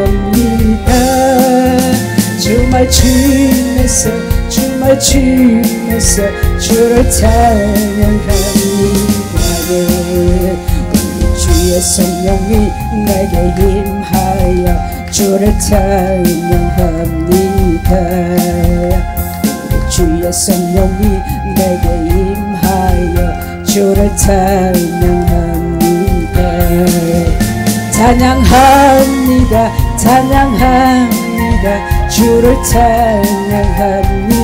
찬양합니다. 주말 주면서 주말 주면서 주를 찬양합니다. 주의 성령이 내게 임하여 주를 찬양합니다. 주의 성령이 내게 임하여 주를 찬양합니다. 찬양합니다. 찬양합니다. 주를 찬양합니다.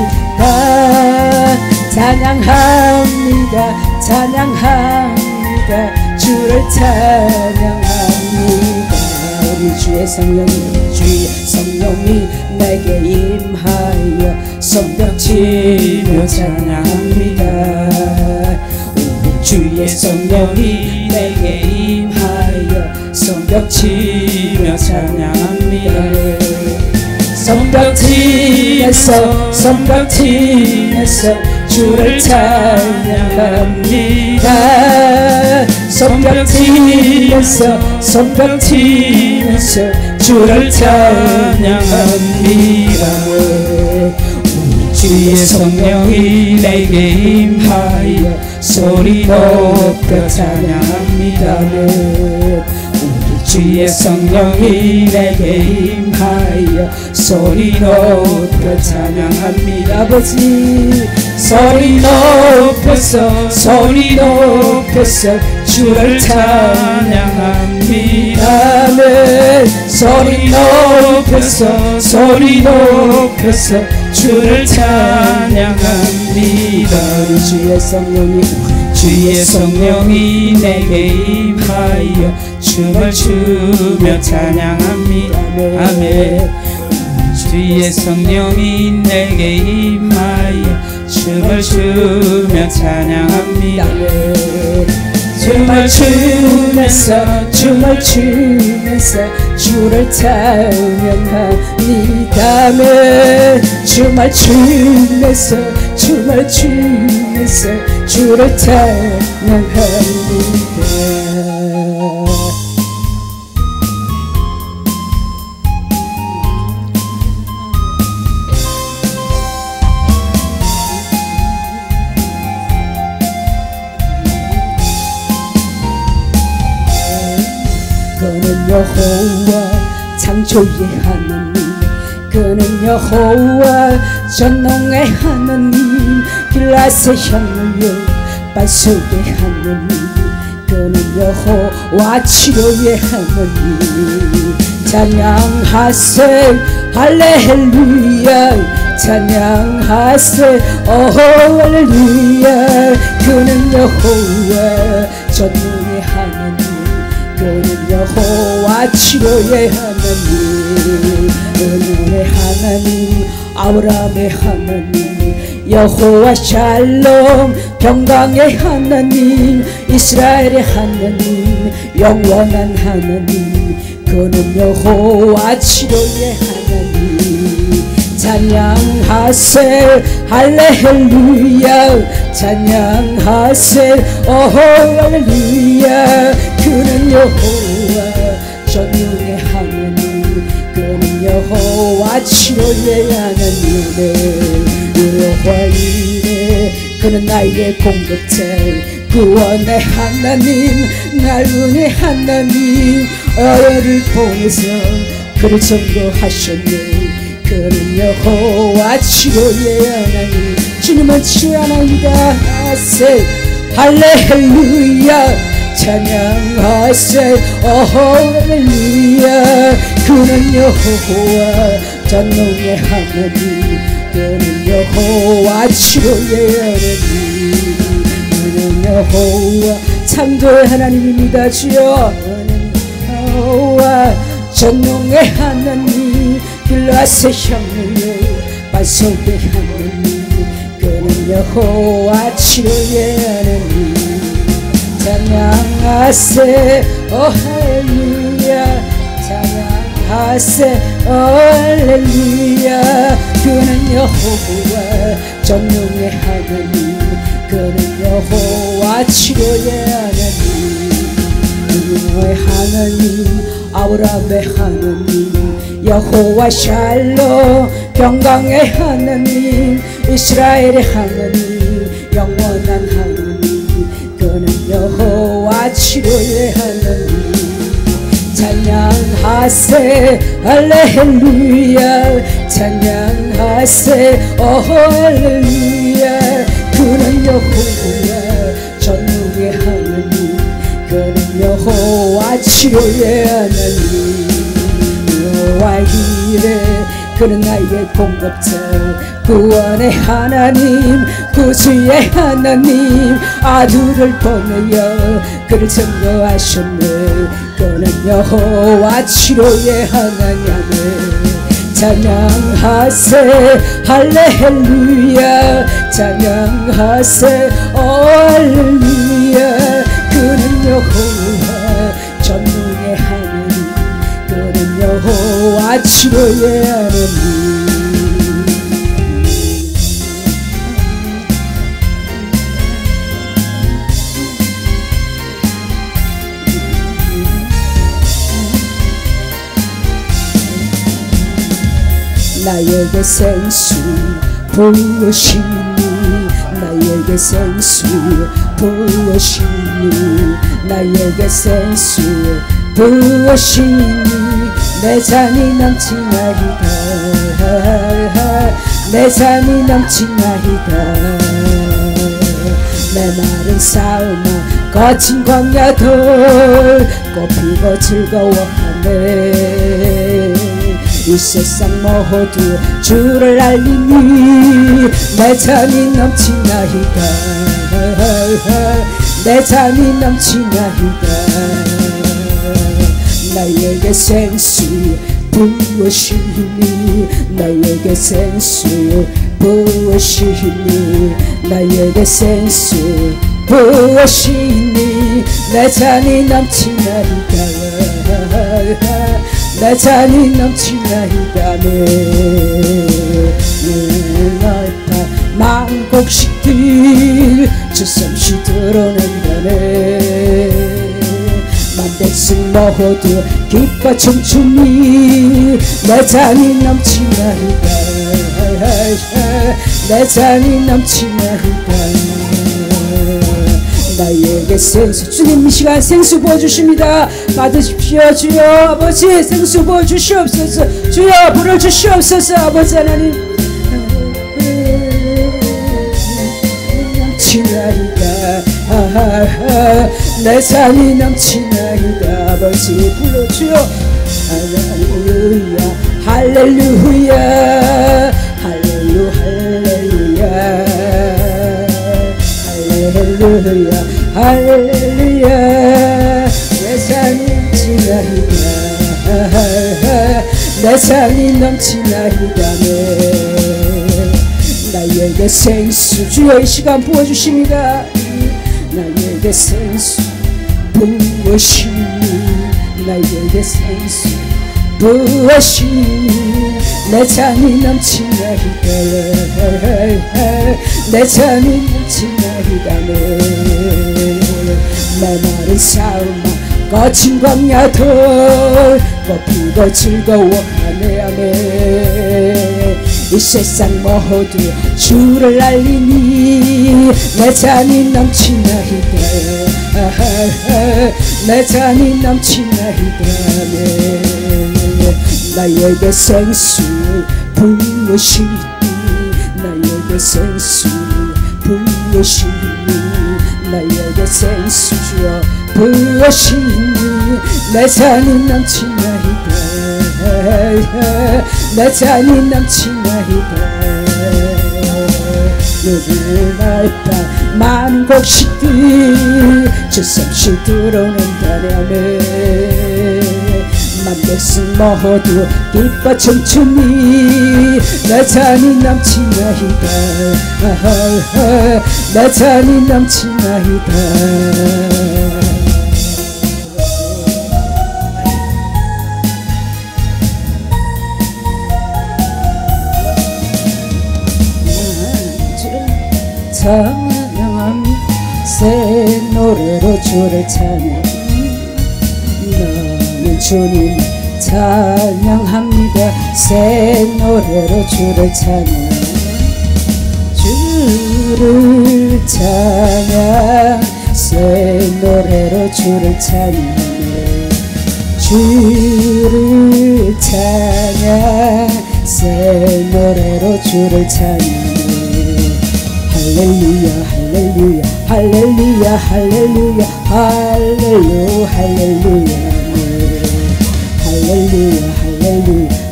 찬양합니다. 찬양합니다. 주를 찬양합니다. 우리 주의 성령이 내게 임하여 손뼉치며 찬양합니다. 우리 주의 성령이 내게 임하여 손뼉치며 찬양합니다. 손뼉치면서 주를 찬양합니다. 손뼉치면서 주를 찬양합니다. 우리 주의 성령이 내게 임하여 소리 높여 찬양합니다. 우리 주의 성령이 내게 임하여 소리 높여 찬양합니다. 아버지 소리 높여서 주를 찬양합니다. 네. 소리 높여서 주를 찬양합니다. 주의 성령이 내게 임하여 춤을 추며 찬양합니다. 아멘. 주의 성령이 내게 임하여 춤을 추며 찬양합니다. 춤을 추면서 주를 찬양합니다. 춤을 추면서 주를 찬양합니다. 그는 여호와 창조의 하나님, 그는 여호와 전능의 하나님, 길라세 향로요 반석의 하나님, 그는 여호와 치료의 하나님. 찬양하세 할렐루야, 찬양하세 오 할렐루야. 그는 여호와 전능의 하나님, 그는 여호와 치료의 하나님, 은혜의 하나님, 아브라함의 하나님, 여호와 샬롬 평강의 하나님, 이스라엘의 하나님, 영원한 하나님, 그는 여호와 치료의 하나님. 찬양하세 할렐루야, 찬양하세 오 할렐루야. 그는 여호와 전능의 하나님, 그는 여호와 치료의 하나님. 여호와 이레, 그는 나의 공급자, 구원의 하나님, 날운의 하나님, 어를 보내서 그를 전도하셨네. 그는 여호와 치료의 하나님. 주님은 치료의 하나님이다. 할렐루야, 찬양하세 오 할렐루야. 그는 여호와 전능의 하나님, 그는 여호와 치료의 하나님, 그는 여호와 창조의 하나님입니다. 주여, 여호와 전능의 하나님, 길라세 향로요 반석의 하나님, 그는 여호와 치료의 하나님. 찬양하세 오 할렐루야, 찬양하세 오 할렐루야. 그는 여호와 전능의 하나님, 그는 여호와 치료의 하나님, 은혜의 하나님, 아브라함의 하나님, 여호와 샬롬 평강의 하나님 이스라엘의 하나님 영원한 하나님 그는 여호와 치료의 하나님 찬양하세 할렐루야 찬양하세 오 할렐루야 그는 여호와 전능의 하나님 그는 여호와 치료의 하나님 여호와 이레 그는 나의 공급자 구원의 하나님 구주의 하나님 아들을 보내어 그를 증거하셨네 그는 여호와 치료의 하나님 찬양하세 할렐루야 찬양하세 오 할렐루야 그는 여호와 전능의 하나님 그는 여호와 치료의 하나님 나에게 생수 부으시니 나에게 생수 부으시니 나에게 생수 부으시니 내 잔이 넘치나이다 내 잔이 넘치나이다 내 마른 삶아 거친 광야도 꽃피고 즐거워하네 이 세상 모두 주를 알리니 내 잔이 넘치나이다 내 잔이 넘치나이다 나에게 생수 부으시니 나에게 생수 부으시니 나에게 생수 부으시니 내 잔이 넘치나이다 내 잔이 넘치나이다 넓다 마음 곡식들 주섬시 드러낸다네 만백성 모두 기뻐 춤추니 내 잔이 넘치나이다 내 잔이 넘치나이다 나에게 생수 주님 이 시간 생수 부어주십니다 받으십시오 주여 아버지 생수 부어주시옵소서 주여 불을 주시옵소서 아버지 하나님 넘치나이다 내 잔이 넘치나이다 아버지 불러주여 할렐루야 할렐루야 할렐루야 할렐루야 할렐루야 내 잔이 넘치나이다 내 잔이 넘치나이다 나에게 생수 주여 이 시간 부어주십니다 나에게 생수 부으시니 나에게 생수 부으시니 내 잔이 넘치나이다 내 잔이 넘치나이다 내 마른 삶아 거친 광야도 꽃피고 즐거워하네 하네 이 세상 모두 주를 알리니 내 잔이 넘치나이다 내 잔이 넘치나이다 나에게 생수 부으시니 나에게 생수 부으시니 나에게 생수 주여 부으시니 내 잔이 넘치나이다 내 잔이 넘치나이다 눈을 넓다 많은 곡식들 주섬시 들어온다네 만백성 모두 기뻐 춤추니 내 잔이 넘치나이다 내 잔이 넘치나이다 찬양함 새 노래로 주를 찬양 나는 주님 찬양합니다 새 노래로 주를 찬양 주를 찬양 새 노래로 주를 찬양해 주를 찬양 새 노래로 주를 찬양해 할렐루야 할렐루야 할렐루야 할렐루야 할렐루야 할렐루야 할렐루야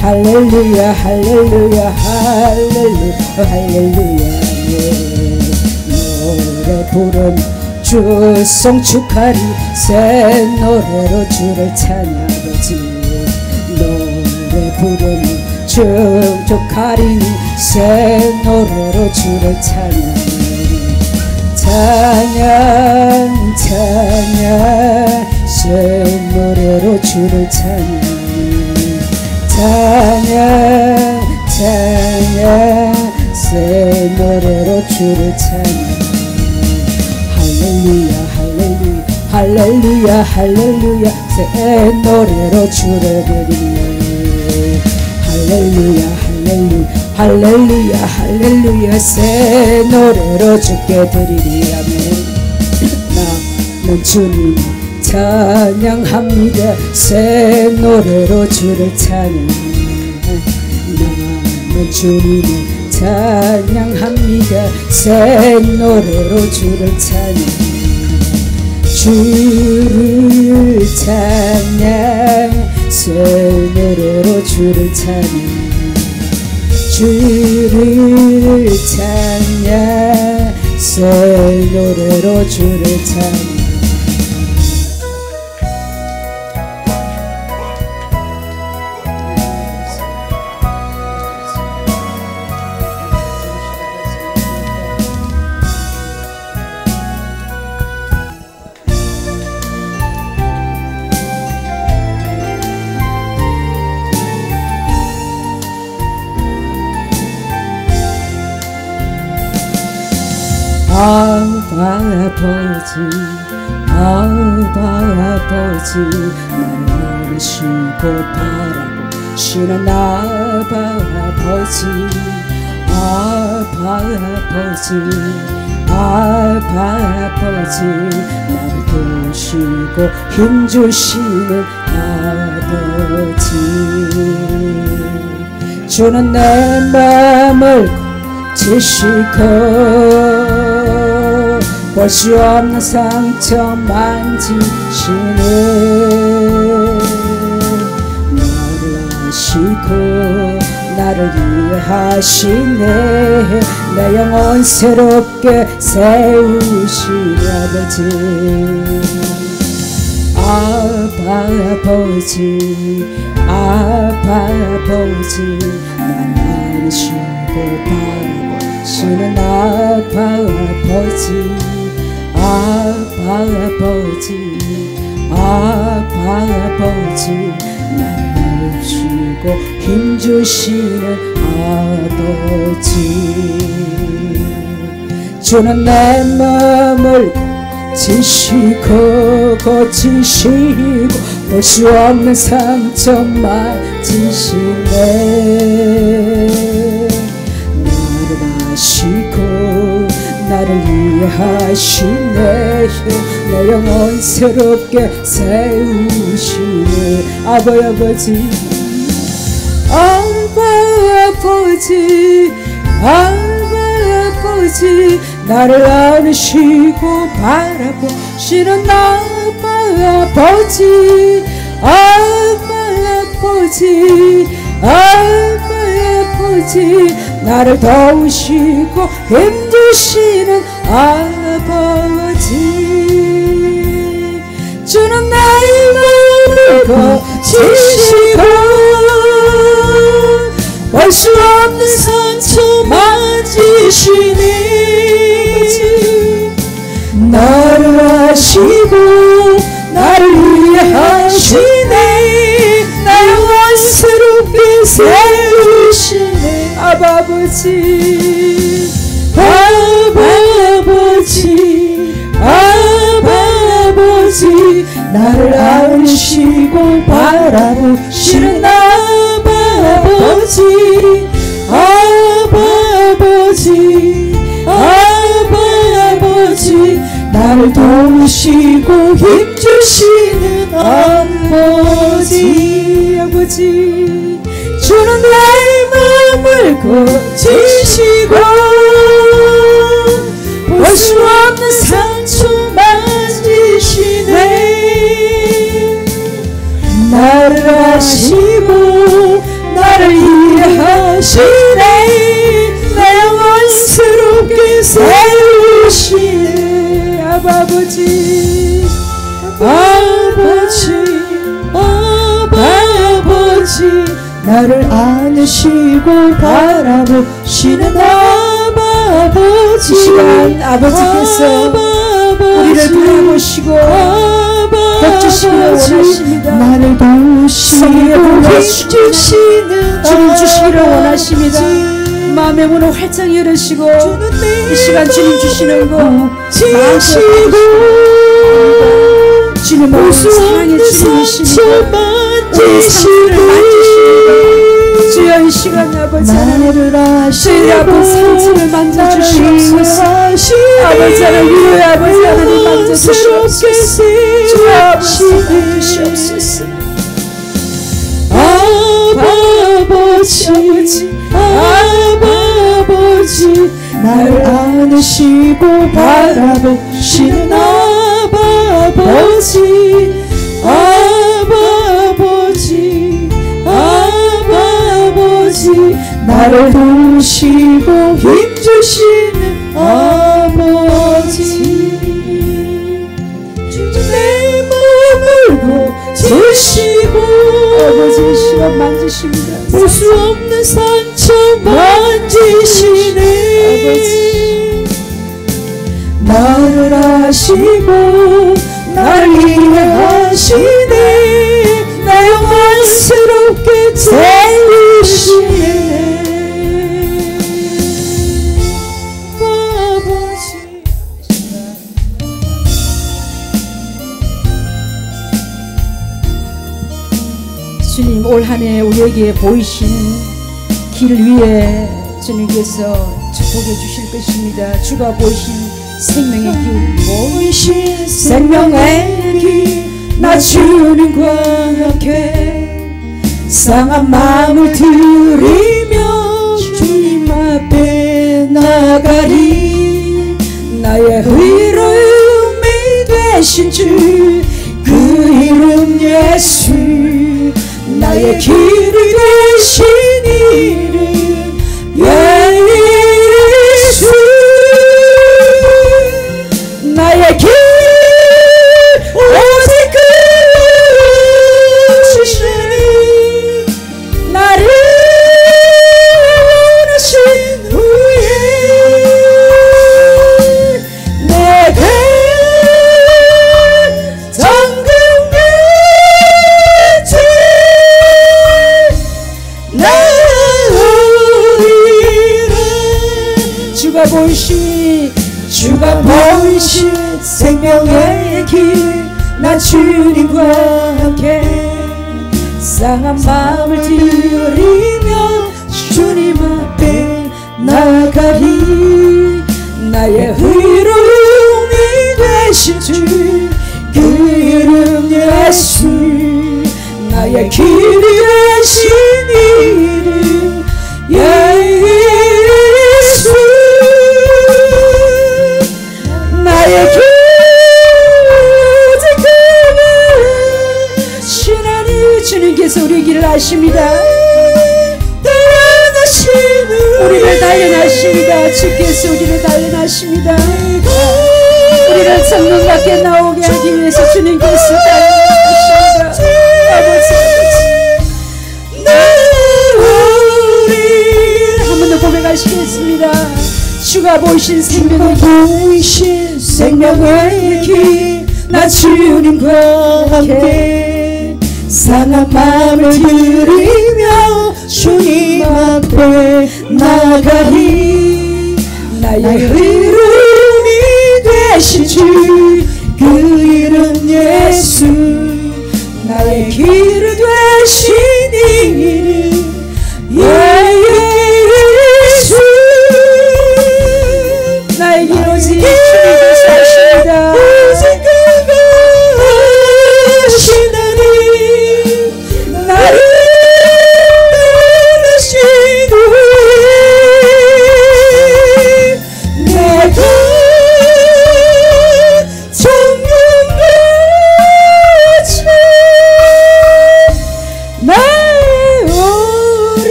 할렐루야 할렐루야 할렐루야 할렐루야 노래 부르는 주송 축하리 새 노래로 주를 찬양하지 노래 부르는 축하리 새 노래로 주를 찬양 찬양 찬양 새 노래로 주를 찬양 찬양 찬양 새 노래로 주를 찬양 할렐루야 할렐루야 할렐루야 할렐루야 새 노래로 주를 드리네 할렐루야 할렐루야 할렐루야 할렐루야 새 노래로 주께 드리리 아멘 나는 주님 찬양합니다 새 노래로 주를 찬양 나는 주님을 찬양합니다 새 노래로 주를 찬양 주를 찬양 새 노래로 주를 찬양 주를 찬양 새 노래로 주를 찬양 아버지 나를 안으시고 바라보시는 아버지 나를 도우시고 힘주시는 아버지 주는 내 맘을 고치시고 볼 수 없는 상처 만지시네 나를 아시고 나를 이해하시네 내 영혼 새롭게 세우시네 아버지 날 안으시고 바라보시는 아버지 날 아시고 힘주시는 아버지 주는 내 마음을 고치시고 볼 수 없는 상처 만지시네 나를 아시고 나를 이해하시네 내 영혼 새롭게 세우시네 아버지 나를 안으시고 바라보시는 아버지 나를 도우시고 힘주시는 아버지 주는 나의 마음을 고치시고 볼 수 없는 상처 만지시니 나를 아시고 나를 이해하시네 나 영혼 새롭게 세우시네 아버지 나를 안으시고 바라보시는 아버지 안으시고 힘주시는 아버지 주는 내 마음을 고치시고 볼 수 없는 상처 만지시네 나를 아시고 나를 이해하시네 내 영혼 새롭게 세우시네 아버지 나를 안으시고 바라보시는 아버지 이 시간 아버지께서 우리를 바라보시고 덮주시기를 원하십니다 나를 도우시고 힘주시는 주님 주시기를 원하십니다 마음의 문을 활짝 열으시고 이 시간 주님 주시는 거 마음껏 주님은 사랑의 주님이십니다 우리 상처를 만지시고 주여 이 시간 아버지 저희 아픈 상처를 만져주시옵소서 아버지 하나님 위로의 아버지 하나님 만져주시옵소서 주여 아버지 만져주시옵소서 아버지 나를 안으시고 바라보시는 아버지 나를 도우시고 힘주시는 아버지 내 마음을 고치시고 아버지 시간 만지십니다 볼 수 없는 상처 만지시네 아버지 나를 아시고 나를 이해하시네 내 영혼 새롭게 세우시네 주님 올 한 해 우리에게 보이신 길 위에 주님께서 축복해 주실 것입니다 주가 보이신 생명의 길 보이신 생명의 길 나 주님과 함께 상한 마음을 들이며 주님 앞에 나가리 나의 의로움이 되신 주 그 이름 예수 나의 길이 되신 이름 예수 나의 길 오직 그리시니 나를 원하신 후에 내게 정금같이 나으리라 주가 보이신 생명의 길 나 주님과 함께 상한 마음을 들이며 주님 앞에 나가리 나의 의로움이 되신 주 그 이름 예수 나의 길이 되신 이름 예수 나의 길 주님께서 우리의 길을 아십니다 우리를 단련하십니다 주께서 우리를 단련하십니다 우리를 성문 밖에 나오게 하기 위해서 주님께서 단련하십니다 아버지 한 번 더 고백하시겠습니다 주가 보이신 생명의 길 나 주님과 함께 상한 마음을 들이며 주님 앞에 나가리 나의 의로움이 되신 주 그 이름 예수 나의 길을 되신 이름 예수 나의 길 오직 주님께서 하십니다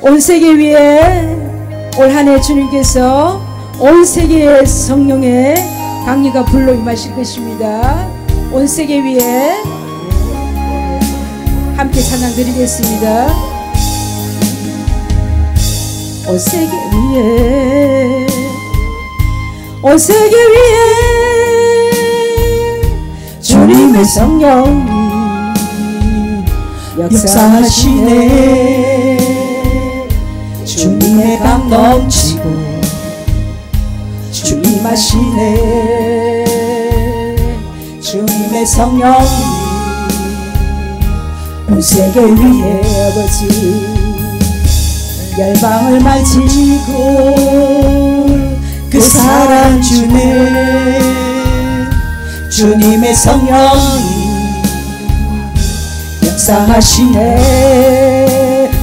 온 세계 위에 올 한 해 주님께서 온 세계의 성령의 강리가 불러 임하실 것입니다. 온 세계 위에 함께 찬양 드리겠습니다. 온 세계 위에 온 세계 위에 주님의 성령이 역사하시네. 주님의 강 넘치고 주님 하시네. 주님의 성령이 온 세계 위에 아버지 열방을 만지고 그 사랑 주네. 주님의 성령이 역사하시네.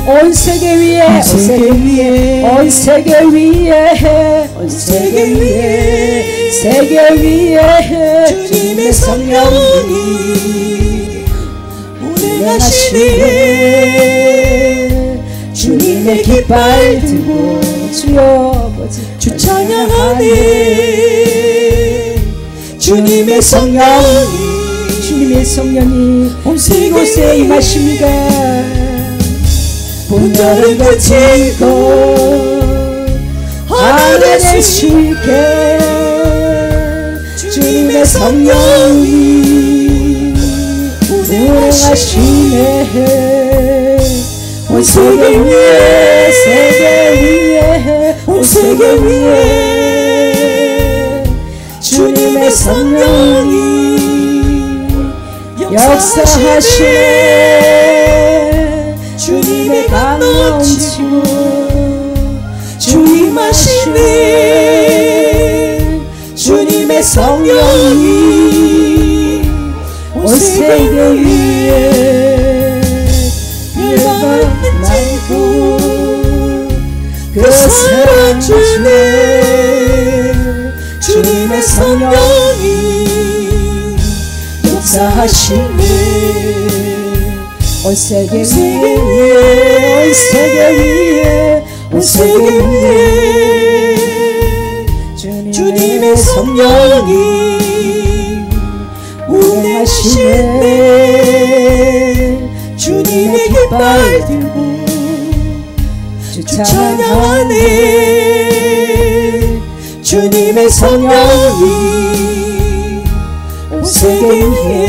온 세계 위에 온 세계 위에 온 세계 위에 온 세계 위에 세계 위에 주님의 성령이 운행하시네. 주님의 깃발 들고 주여 주 찬양하네. 주님의 성령이 주님의 성령이 온 이곳에 임하십니다. 분별을 거치고 하늘에 실게 주님의 성령이 운행하시네. 온 세계 위에 세계 위에 온 세계 위에 주님의 성령이 역사하시네. 주님의 강 넘치고 주님 하시네. 주님의 성령이 온 세계 위에 열방을 만지고 그 사랑 주네. 주님의 성령이 역사하시네. 온 세계 위에 온 세계 위에 온 세계 위에 주님의 성령이 운행하시네. 주님의 깃발 들고 주 찬양하네. 주님의 성령이 온 세계 위에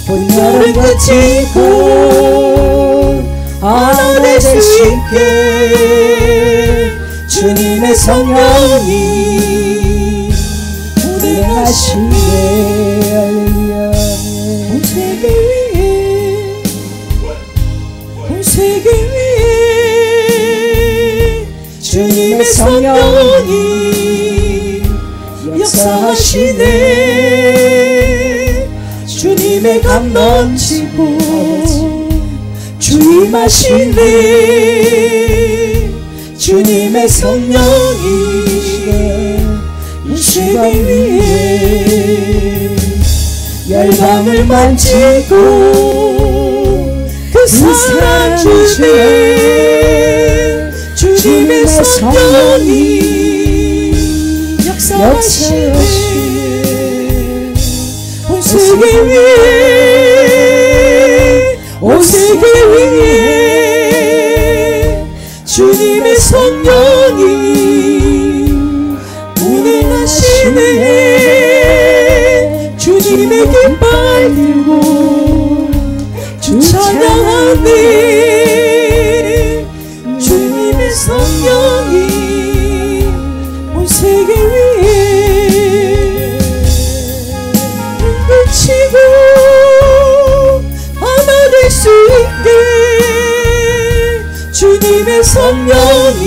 분별을 거치고 하늘에 실게 주님의 성령이 운행하시네. 온 세계 위에 온 세계 위에 주님의 성령이 역사하시네. 주님의 강 넘치고 주님 하시네. 주님의 성령이 이 시간 위에 열방을 만지고 그 사랑 주네. 주님의 성령이 역사하시네. 온 세계 위에 온 세계 위에 주님의 성령이 운행하시네. 주님의 깃발 들고 주 찬양하네. 주님의 성령이 온 세계 위에 치고 하나 될 수 있게 주님의 성령이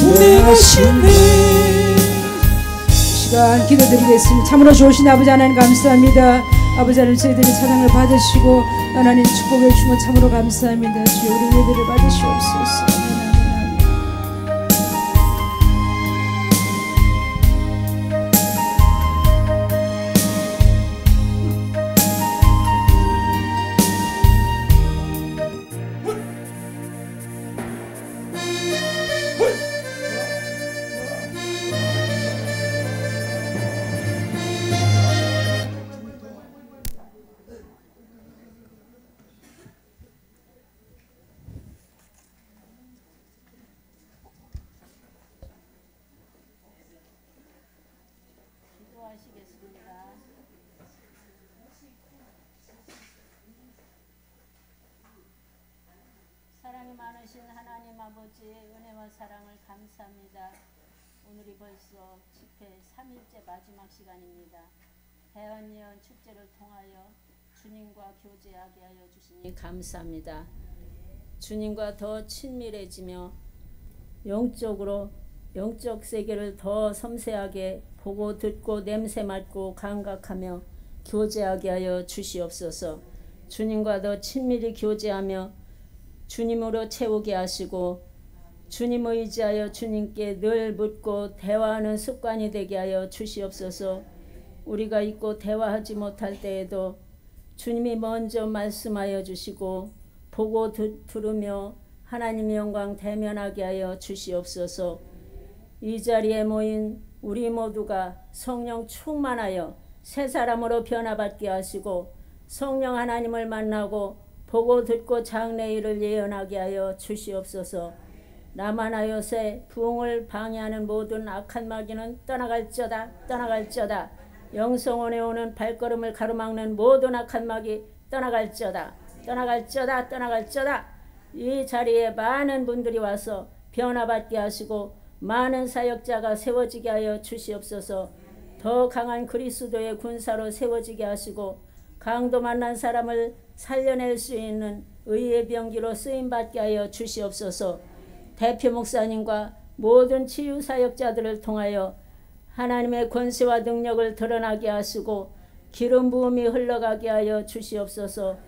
운행하시네. 시간 기도드리겠습니다. 참으로 좋으신 아버지 하나님 감사합니다. 아버지 하나님 저희들이 찬양을 받으시고 하나님 축복해 주시면 참으로 감사합니다. 주여 우리 예배를 받으시옵소서. 사랑이 많으신 하나님 아버지의 은혜와 사랑을 감사합니다. 오늘이 벌써 집회 3일째 마지막 시간입니다. 대언예언 축제를 통하여 주님과 교제하게 하여 주시니 감사합니다. 주님과 더 친밀해지며 영적 세계를 더 섬세하게 보고 듣고 냄새 맡고 감각하며 교제하게 하여 주시옵소서. 주님과 더 친밀히 교제하며 주님으로 채우게 하시고 주님 의지하여 주님께 늘 묻고 대화하는 습관이 되게 하여 주시옵소서. 우리가 있고 대화하지 못할 때에도 주님이 먼저 말씀하여 주시고 보고 들으며 하나님의 영광 대면하게 하여 주시옵소서. 이 자리에 모인 우리 모두가 성령 충만하여 새 사람으로 변화받게 하시고 성령 하나님을 만나고 보고 듣고 장래일을 예언하게 하여 주시옵소서. 나만하여새 부흥을 방해하는 모든 악한 마귀는 떠나갈지어다 떠나갈지어다. 영성원에 오는 발걸음을 가로막는 모든 악한 마귀 떠나갈지어다 떠나갈지어다 떠나갈지어다. 이 자리에 많은 분들이 와서 변화받게 하시고 많은 사역자가 세워지게 하여 주시옵소서. 더 강한 그리스도의 군사로 세워지게 하시고 강도 만난 사람을 살려낼 수 있는 의의 병기로 쓰임받게 하여 주시옵소서. 대표 목사님과 모든 치유 사역자들을 통하여 하나님의 권세와 능력을 드러나게 하시고 기름 부음이 흘러가게 하여 주시옵소서.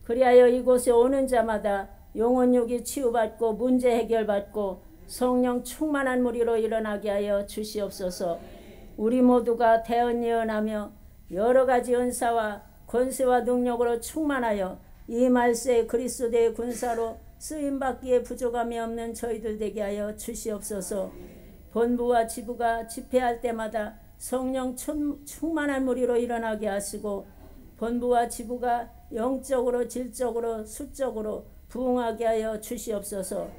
그리하여 이곳에 오는 자마다 영혼육이 치유받고 문제 해결받고 성령 충만한 무리로 일어나게 하여 주시옵소서. 우리 모두가 대언 예언하며 여러 가지 은사와 권세와 능력으로 충만하여 이 말세의 그리스도의 군사로 쓰임받기에 부족함이 없는 저희들 되게 하여 주시옵소서. 본부와 지부가 집회할 때마다 성령 충만한 무리로 일어나게 하시고 본부와 지부가 영적으로 질적으로 수적으로 부흥하게 하여 주시옵소서.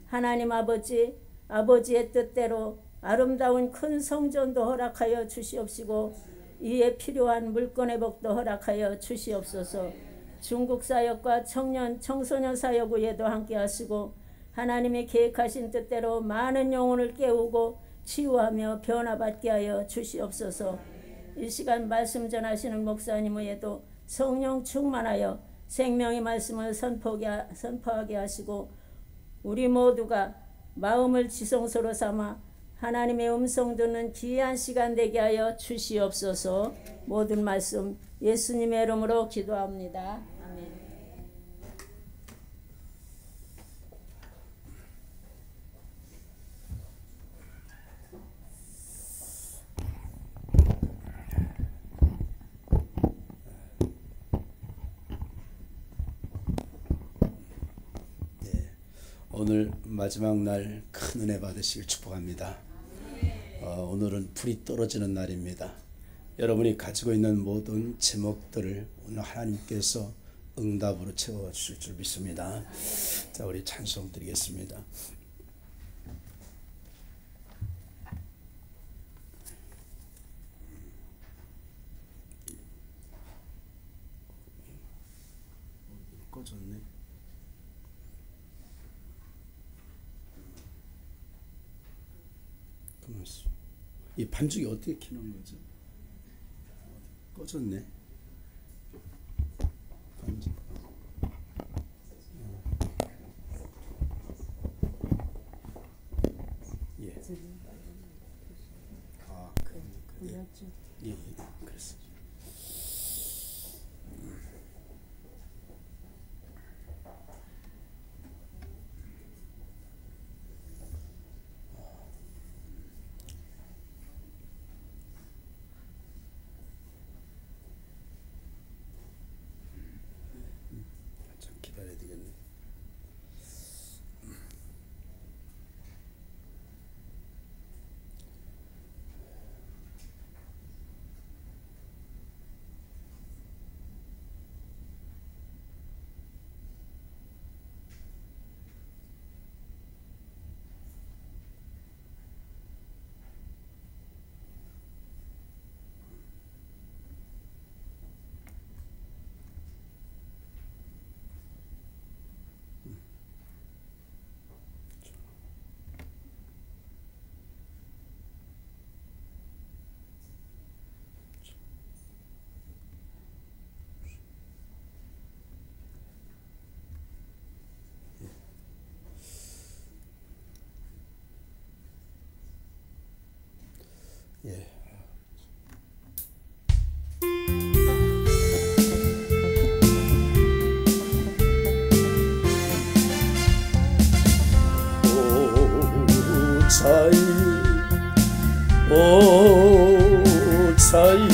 하나님 아버지의 뜻대로 아름다운 큰 성전도 허락하여 주시옵시고 이에 필요한 물건의 복도 허락하여 주시옵소서. 중국 사역과 청소년 사역 위에도 함께 하시고 하나님이 계획하신 뜻대로 많은 영혼을 깨우고 치유하며 변화받게 하여 주시옵소서. 이 시간 말씀 전하시는 목사님 외에도 성령 충만하여 생명의 말씀을 선포하게 하시고 우리 모두가 마음을 지성소로 삼아 하나님의 음성 듣는 귀한 시간 되게 하여 주시옵소서. 모든 말씀 예수님의 이름으로 기도합니다. 아멘. 오늘 마지막 날 큰 은혜 받으시길 축복합니다. 오늘은 불이 떨어지는 날입니다. 여러분이 가지고 있는 모든 제목들을 오늘 하나님께서 응답으로 채워주실 줄 믿습니다. 자, 우리 찬송 드리겠습니다. 꺼졌네. 이 반죽이 어떻게 켜는 거죠? 꺼졌네. 반죽. 예. 아, 그러니까. 예, 그랬어요. 기다려야 되겠네. 자유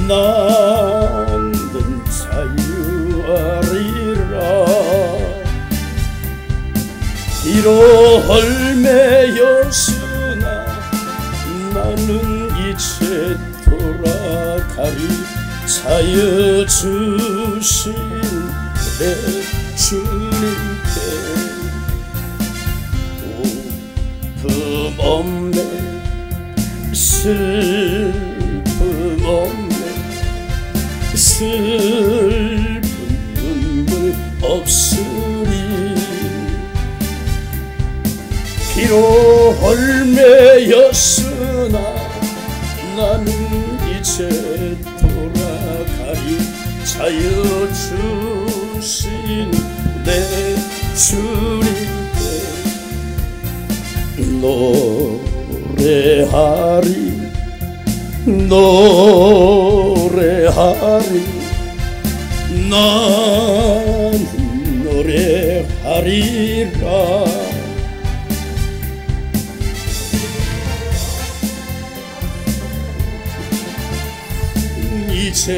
나는 자유하리라. 비록 헐매였으나 나는 이제 돌아가리. 자유 주신 내 주님께 슬픔 없네 슬픔 없네 슬픈 눈물 없으리. 비록 헐매였으나 나는 이제 돌아가리. 자유 주신 내 주님께 노래하리 노래하리 나는 노래하리라. 이제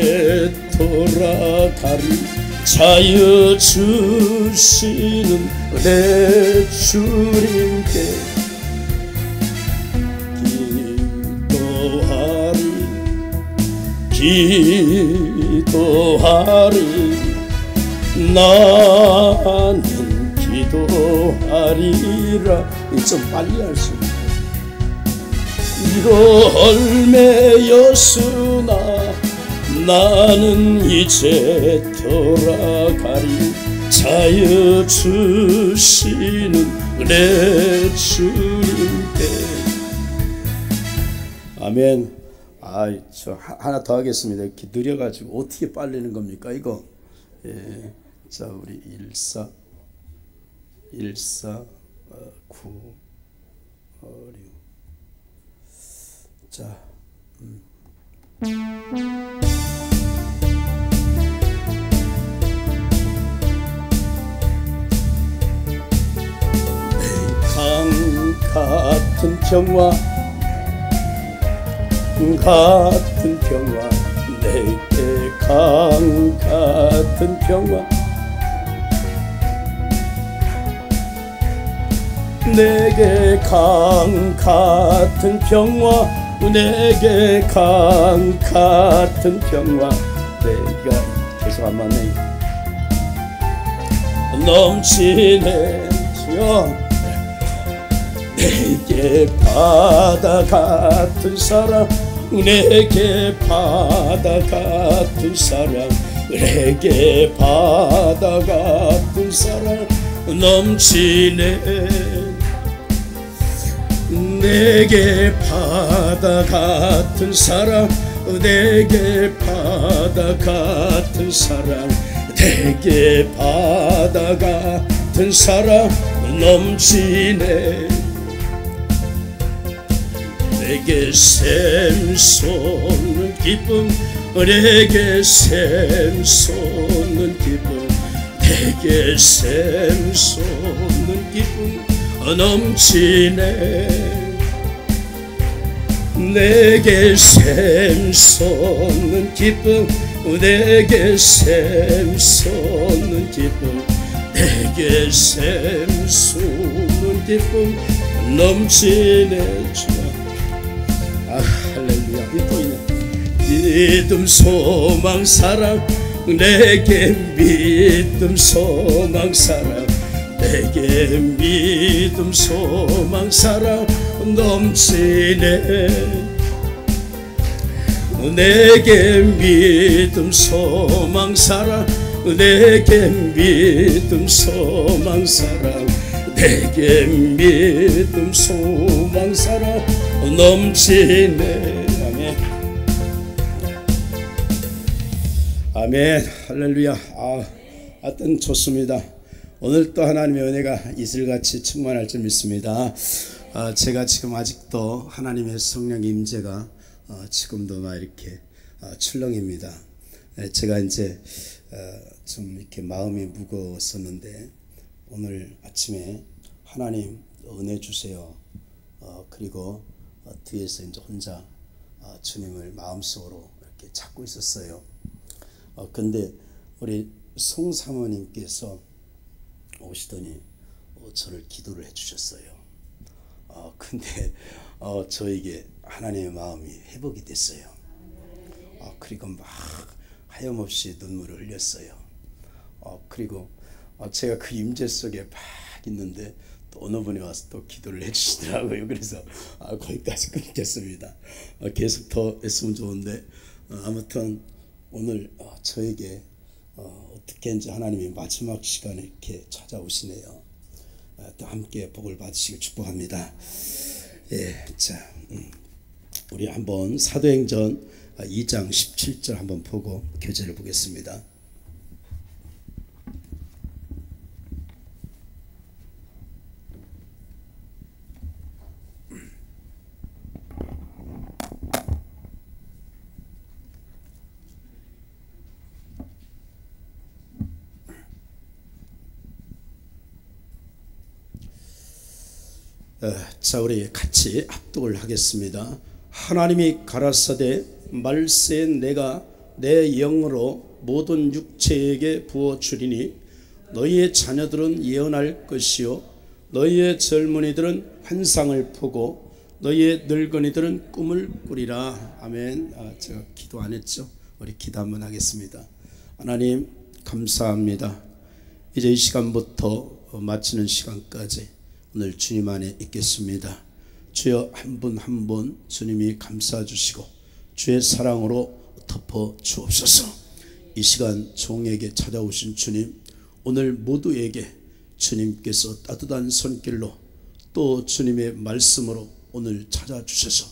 돌아가리. 자유 주시는 내 주님께 기도하리. 나는 기도하리라. 좀 빨리 할 수 있다. 비록 헐매였으나 나는 이제 돌아가리. 자유 주시는 내 주님께. 아멘. 저 하나 더 하겠습니다. 이렇게 느려가지고 어떻게 빨리는 겁니까 이거? 예. 자, 우리 14 9 6 자. 강 같은 평화 같은 평화 내게 강 같은 평화 내게 강 같은 평화 내게 강 같은 평화 내가 계속 안 맞네. 넘치네 내게 바다 같은 사랑 내게 바다 같은 사랑 내게 바다 같은 사랑 넘치네. 내게 바다 같은 사랑 내게 바다 같은 사랑 내게 바다 같은 사랑 넘치네. 내게 샘솟는 기쁨 내게 샘솟는 기쁨 내게 샘솟는 기쁨 넘치네. 내게 샘솟는 기쁨 내게 샘솟는 기쁨 내게 샘솟는 기쁨 넘치네. 할렐루야. 또 있네. 믿음 소망 사랑 내게 믿음 소망 사랑 내게 믿음 소망 사랑 넘치네. 내게 믿음 소망 사랑 내게 믿음 소망 사랑 내게 믿음 소망 사랑 넘치네. 아멘. 아멘. 할렐루야. 하여튼 좋습니다. 오늘 또 하나님의 은혜가 이슬같이 충만할 줄 믿습니다. 제가 지금 아직도 하나님의 성령 임재가 지금도 막 이렇게 출렁입니다. 제가 이제 좀 이렇게 마음이 무거웠었는데 오늘 아침에 하나님 은혜 주세요. 그리고 뒤에서 이제 혼자 주님을 마음속으로 이렇게 찾고 있었어요. 근데 우리 송 사모님께서 오시더니 저를 기도를 해주셨어요. 근데 저에게 하나님의 마음이 회복이 됐어요. 그리고 막 하염없이 눈물을 흘렸어요. 그리고 제가 그 임재 속에 막 있는데 또 어느 분이 와서 또 기도를 해주시더라고요. 그래서 거기까지 끊겠습니다. 계속 더 했으면 좋은데 아무튼 오늘 저에게 어떻게 이제 하나님이 마지막 시간에 이렇게 찾아오시네요. 또 함께 복을 받으시길 축복합니다. 예, 자, 우리 한번 사도행전 2장 17절 한번 보고 교재를 보겠습니다. 자, 우리 같이 합독을 하겠습니다. 하나님이 가라사대 말세 내가 내 영으로 모든 육체에게 부어 주리니 너희의 자녀들은 예언할 것이요 너희의 젊은이들은 환상을 보고 너희의 늙은이들은 꿈을 꾸리라. 아멘. 제가 기도 안 했죠? 우리 기도 한번 하겠습니다. 하나님 감사합니다. 이제 이 시간부터 마치는 시간까지 오늘 주님 안에 있겠습니다. 주여 한 분 한 분 주님이 감싸 주시고 주의 사랑으로 덮어 주옵소서. 이 시간 종에게 찾아오신 주님, 오늘 모두에게 주님께서 따뜻한 손길로 또 주님의 말씀으로 오늘 찾아주셔서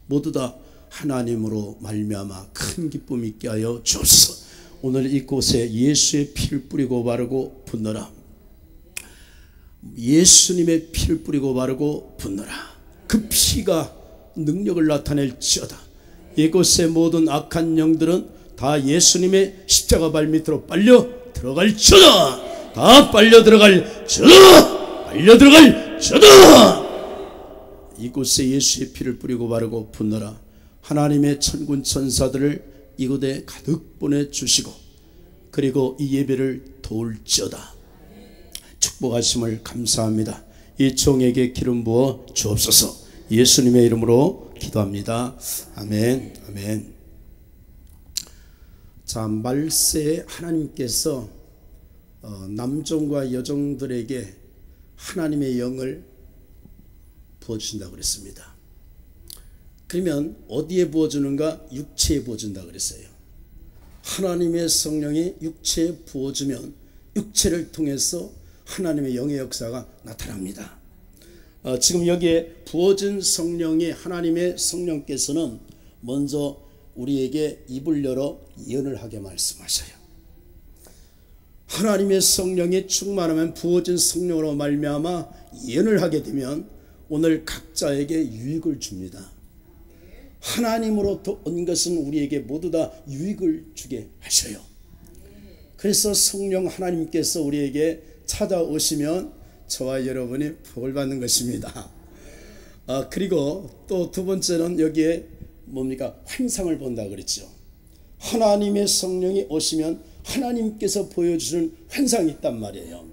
모두 다 하나님으로 말미암아 큰 기쁨 있게 하여 주옵소서. 오늘 이곳에 예수의 피를 뿌리고 바르고 붓노라. 예수님의 피를 뿌리고 바르고 붓노라. 그 피가 능력을 나타낼지어다. 이곳의 모든 악한 영들은 다 예수님의 십자가 발밑으로 빨려 들어갈지어다. 다 빨려 들어갈지어다. 빨려 들어갈지어다. 이곳에 예수의 피를 뿌리고 바르고 붓노라. 하나님의 천군 천사들을 이곳에 가득 보내주시고 그리고 이 예배를 도울지어다. 축복하심을 감사합니다. 이 종에게 기름 부어 주옵소서. 예수님의 이름으로 기도합니다. 아멘. 아멘. 자, 말세에 하나님께서 남종과 여종들에게 하나님의 영을 부어주신다고 그랬습니다. 그러면 어디에 부어주는가? 육체에 부어준다고 그랬어요. 하나님의 성령이 육체에 부어주면 육체를 통해서 하나님의 영의 역사가 나타납니다. 지금 여기에 부어진 성령이 하나님의 성령께서는 먼저 우리에게 입을 열어 예언을 하게 말씀하셔요. 하나님의 성령이 충만하면 부어진 성령으로 말미암아 예언을 하게 되면 오늘 각자에게 유익을 줍니다. 하나님으로부터 온 것은 우리에게 모두 다 유익을 주게 하셔요. 그래서 성령 하나님께서 우리에게 찾아오시면 저와 여러분이 복을 받는 것입니다. 그리고 또 두 번째는 여기에 뭡니까? 환상을 본다 그랬죠. 하나님의 성령이 오시면 하나님께서 보여주시는 환상이 있단 말이에요.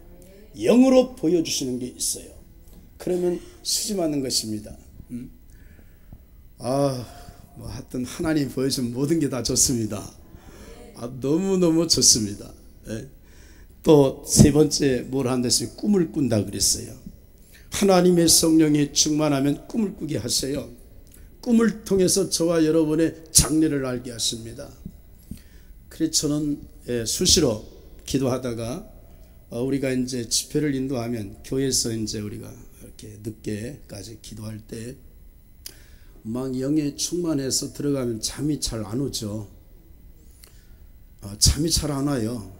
영으로 보여주시는 게 있어요. 그러면 수집하는 것입니다. 뭐 하여튼 하나님 보여준 모든 게 다 좋습니다. 너무너무 좋습니다. 또 세 번째 뭘 한다 했어요? 꿈을 꾼다 그랬어요. 하나님의 성령이 충만하면 꿈을 꾸게 하세요. 꿈을 통해서 저와 여러분의 장래를 알게 하십니다. 그래서 저는 수시로 기도하다가 우리가 이제 집회를 인도하면 교회에서 이제 우리가 이렇게 늦게까지 기도할 때 막 영에 충만해서 들어가면 잠이 잘 안 오죠. 잠이 잘 안 와요.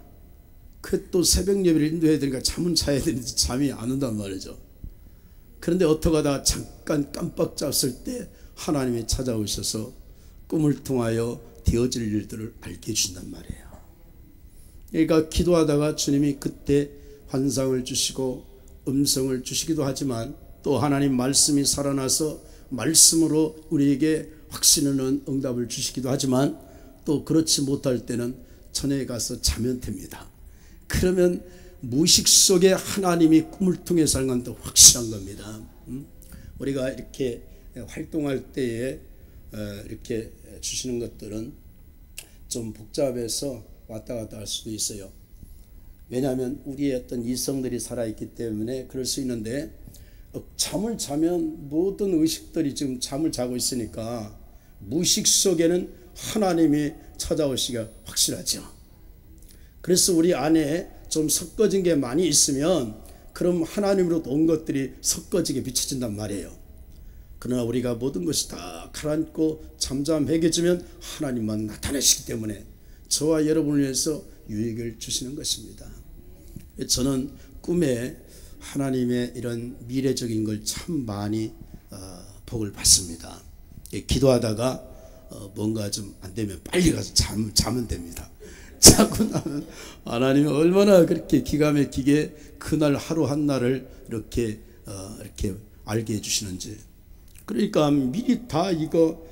그 또 새벽 예배를 인도해야 되니까 잠은 자야 되는데 잠이 안 온단 말이죠. 그런데 어떻게 하다가 잠깐 깜빡 잤을 때 하나님이 찾아오셔서 꿈을 통하여 되어질 일들을 알게 해주신단 말이에요. 그러니까 기도하다가 주님이 그때 환상을 주시고 음성을 주시기도 하지만 또 하나님 말씀이 살아나서 말씀으로 우리에게 확신하는 응답을 주시기도 하지만 또 그렇지 못할 때는 전에 가서 자면 됩니다. 그러면 무의식 속에 하나님이 꿈을 통해서 하는 건 더 확실한 겁니다. 우리가 이렇게 활동할 때에 이렇게 주시는 것들은 좀 복잡해서 왔다 갔다 할 수도 있어요. 왜냐하면 우리의 어떤 이성들이 살아있기 때문에 그럴 수 있는데, 잠을 자면 모든 의식들이 지금 잠을 자고 있으니까 무의식 속에는 하나님이 찾아오시기가 확실하죠. 그래서 우리 안에 좀 섞어진 게 많이 있으면 그럼 하나님으로 온 것들이 섞어지게 비춰진단 말이에요. 그러나 우리가 모든 것이 다 가라앉고 잠잠해져지면 하나님만 나타내시기 때문에 저와 여러분을 위해서 유익을 주시는 것입니다. 저는 꿈에 하나님의 이런 미래적인 걸 참 많이 복을 받습니다. 기도하다가 뭔가 좀 안 되면 빨리 가서 자면 됩니다. 자고 나면 하나님이 얼마나 그렇게 기가 막히게 그날 하루 한 날을 이렇게 알게 해주시는지. 그러니까 미리 다 이거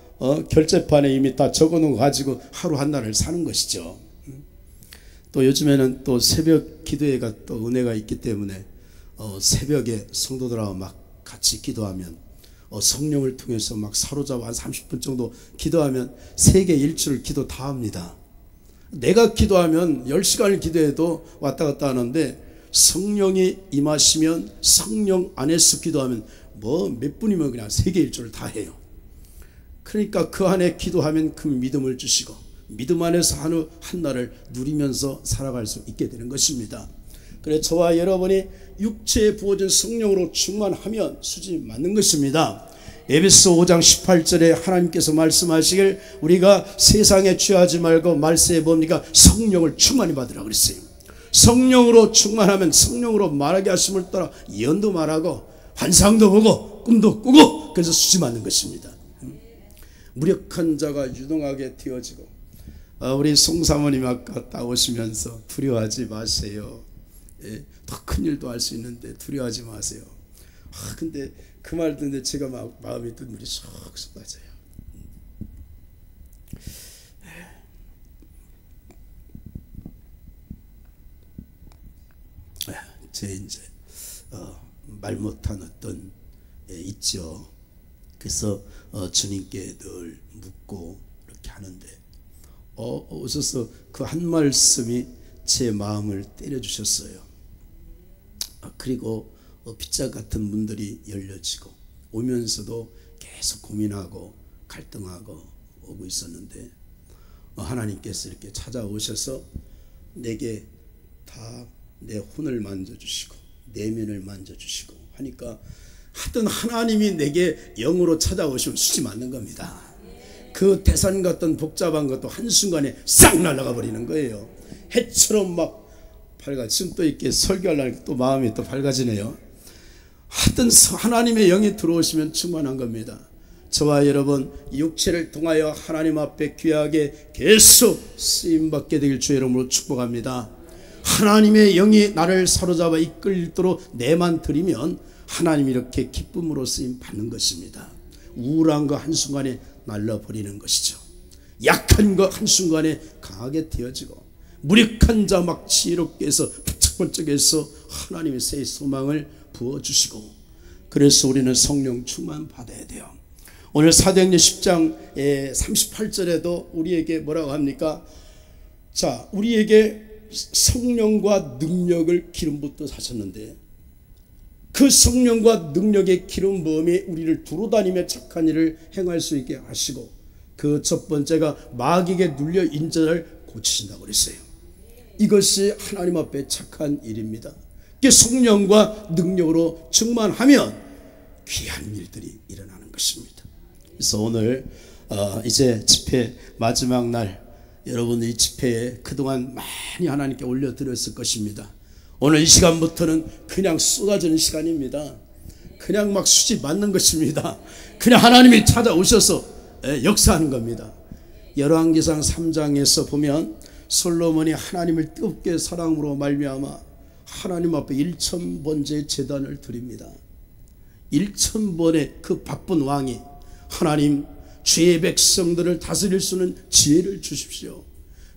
결제판에 이미 다 적어놓은 거 가지고 하루 한 날을 사는 것이죠. 또 요즘에는 또 새벽 기도회가 또 은혜가 있기 때문에 새벽에 성도들하고 막 같이 기도하면 성령을 통해서 막 사로잡아 한 30분 정도 기도하면 세계 일주를 기도 다 합니다. 내가 기도하면 10시간을 기도해도 왔다 갔다 하는데 성령이 임하시면 성령 안에서 기도하면 뭐 몇 분이면 그냥 세계 일주를 다 해요. 그러니까 그 안에 기도하면 그 믿음을 주시고 믿음 안에서 한 날을 누리면서 살아갈 수 있게 되는 것입니다. 그래서 저와 여러분이 육체에 부어진 성령으로 충만하면 수준이 맞는 것입니다. 에베소 5장 18절에 하나님께서 말씀하시길 우리가 세상에 취하지 말고 말세에 뭡니까? 성령을 충만히 받으라 그랬어요. 성령으로 충만하면 성령으로 말하게 하심을 따라 예언도 말하고 환상도 보고 꿈도 꾸고 그래서 수지 맞는 것입니다. 무력한 자가 유능하게 되어지고 우리 송사모님 아까 따오시면서 두려워하지 마세요. 더 큰 일도 할 수 있는데 두려워하지 마세요. 근데 그 말 듣는데 제가 마음이 눈물이 쏙 쏟아져요. 제 이제 말 못한 어떤 있죠. 그래서 주님께 늘 묻고 이렇게 하는데 오셔서 그 한 말씀이 제 마음을 때려주셨어요. 그리고 빗자 같은 문들이 열려지고 오면서도 계속 고민하고 갈등하고 오고 있었는데 하나님께서 이렇게 찾아오셔서 내게 다 내 혼을 만져주시고 내면을 만져주시고 하니까 하여튼 하나님이 내게 영으로 찾아오시면 수지 맞는 겁니다. 그 대산 같던 복잡한 것도 한순간에 싹 날아가 버리는 거예요. 해처럼 막 밝아. 지금 또 이렇게 설교하려니까 또 마음이 또 밝아지네요. 하여튼 하나님의 영이 들어오시면 충만한 겁니다. 저와 여러분 육체를 통하여 하나님 앞에 귀하게 계속 쓰임받게 되길 주의 이름으로 축복합니다. 하나님의 영이 나를 사로잡아 이끌도록 내만 드리면 하나님이 이렇게 기쁨으로 쓰임 받는 것입니다. 우울한 거 한순간에 날려버리는 것이죠. 약한 거 한순간에 강하게 되어지고 무력한 자 막 지혜롭게 해서 번쩍번쩍해서 하나님의 새 소망을 부어주시고 그래서 우리는 성령 충만 받아야 돼요. 오늘 사도행전 10장 38절에도 우리에게 뭐라고 합니까? 자, 우리에게 성령과 능력을 기름 붓듯 하셨는데 그 성령과 능력의 기름 부음이 우리를 두루다니며 착한 일을 행할 수 있게 하시고 그 첫 번째가 마귀에게 눌려 인자를 고치신다고 그랬어요. 이것이 하나님 앞에 착한 일입니다. 성령과 능력으로 충만하면 귀한 일들이 일어나는 것입니다. 그래서 오늘 이제 집회 마지막 날 여러분의 집회에 그동안 많이 하나님께 올려드렸을 것입니다. 오늘 이 시간부터는 그냥 쏟아지는 시간입니다. 그냥 막 수지 맞는 것입니다. 그냥 하나님이 찾아오셔서 역사하는 겁니다. 열왕기상 3장에서 보면 솔로몬이 하나님을 뜨겁게 사랑으로 말미암아 하나님 앞에 1000번째 제단을 드립니다. 1000번의 그 바쁜 왕이 하나님 주의 백성들을 다스릴 수 있는 지혜를 주십시오.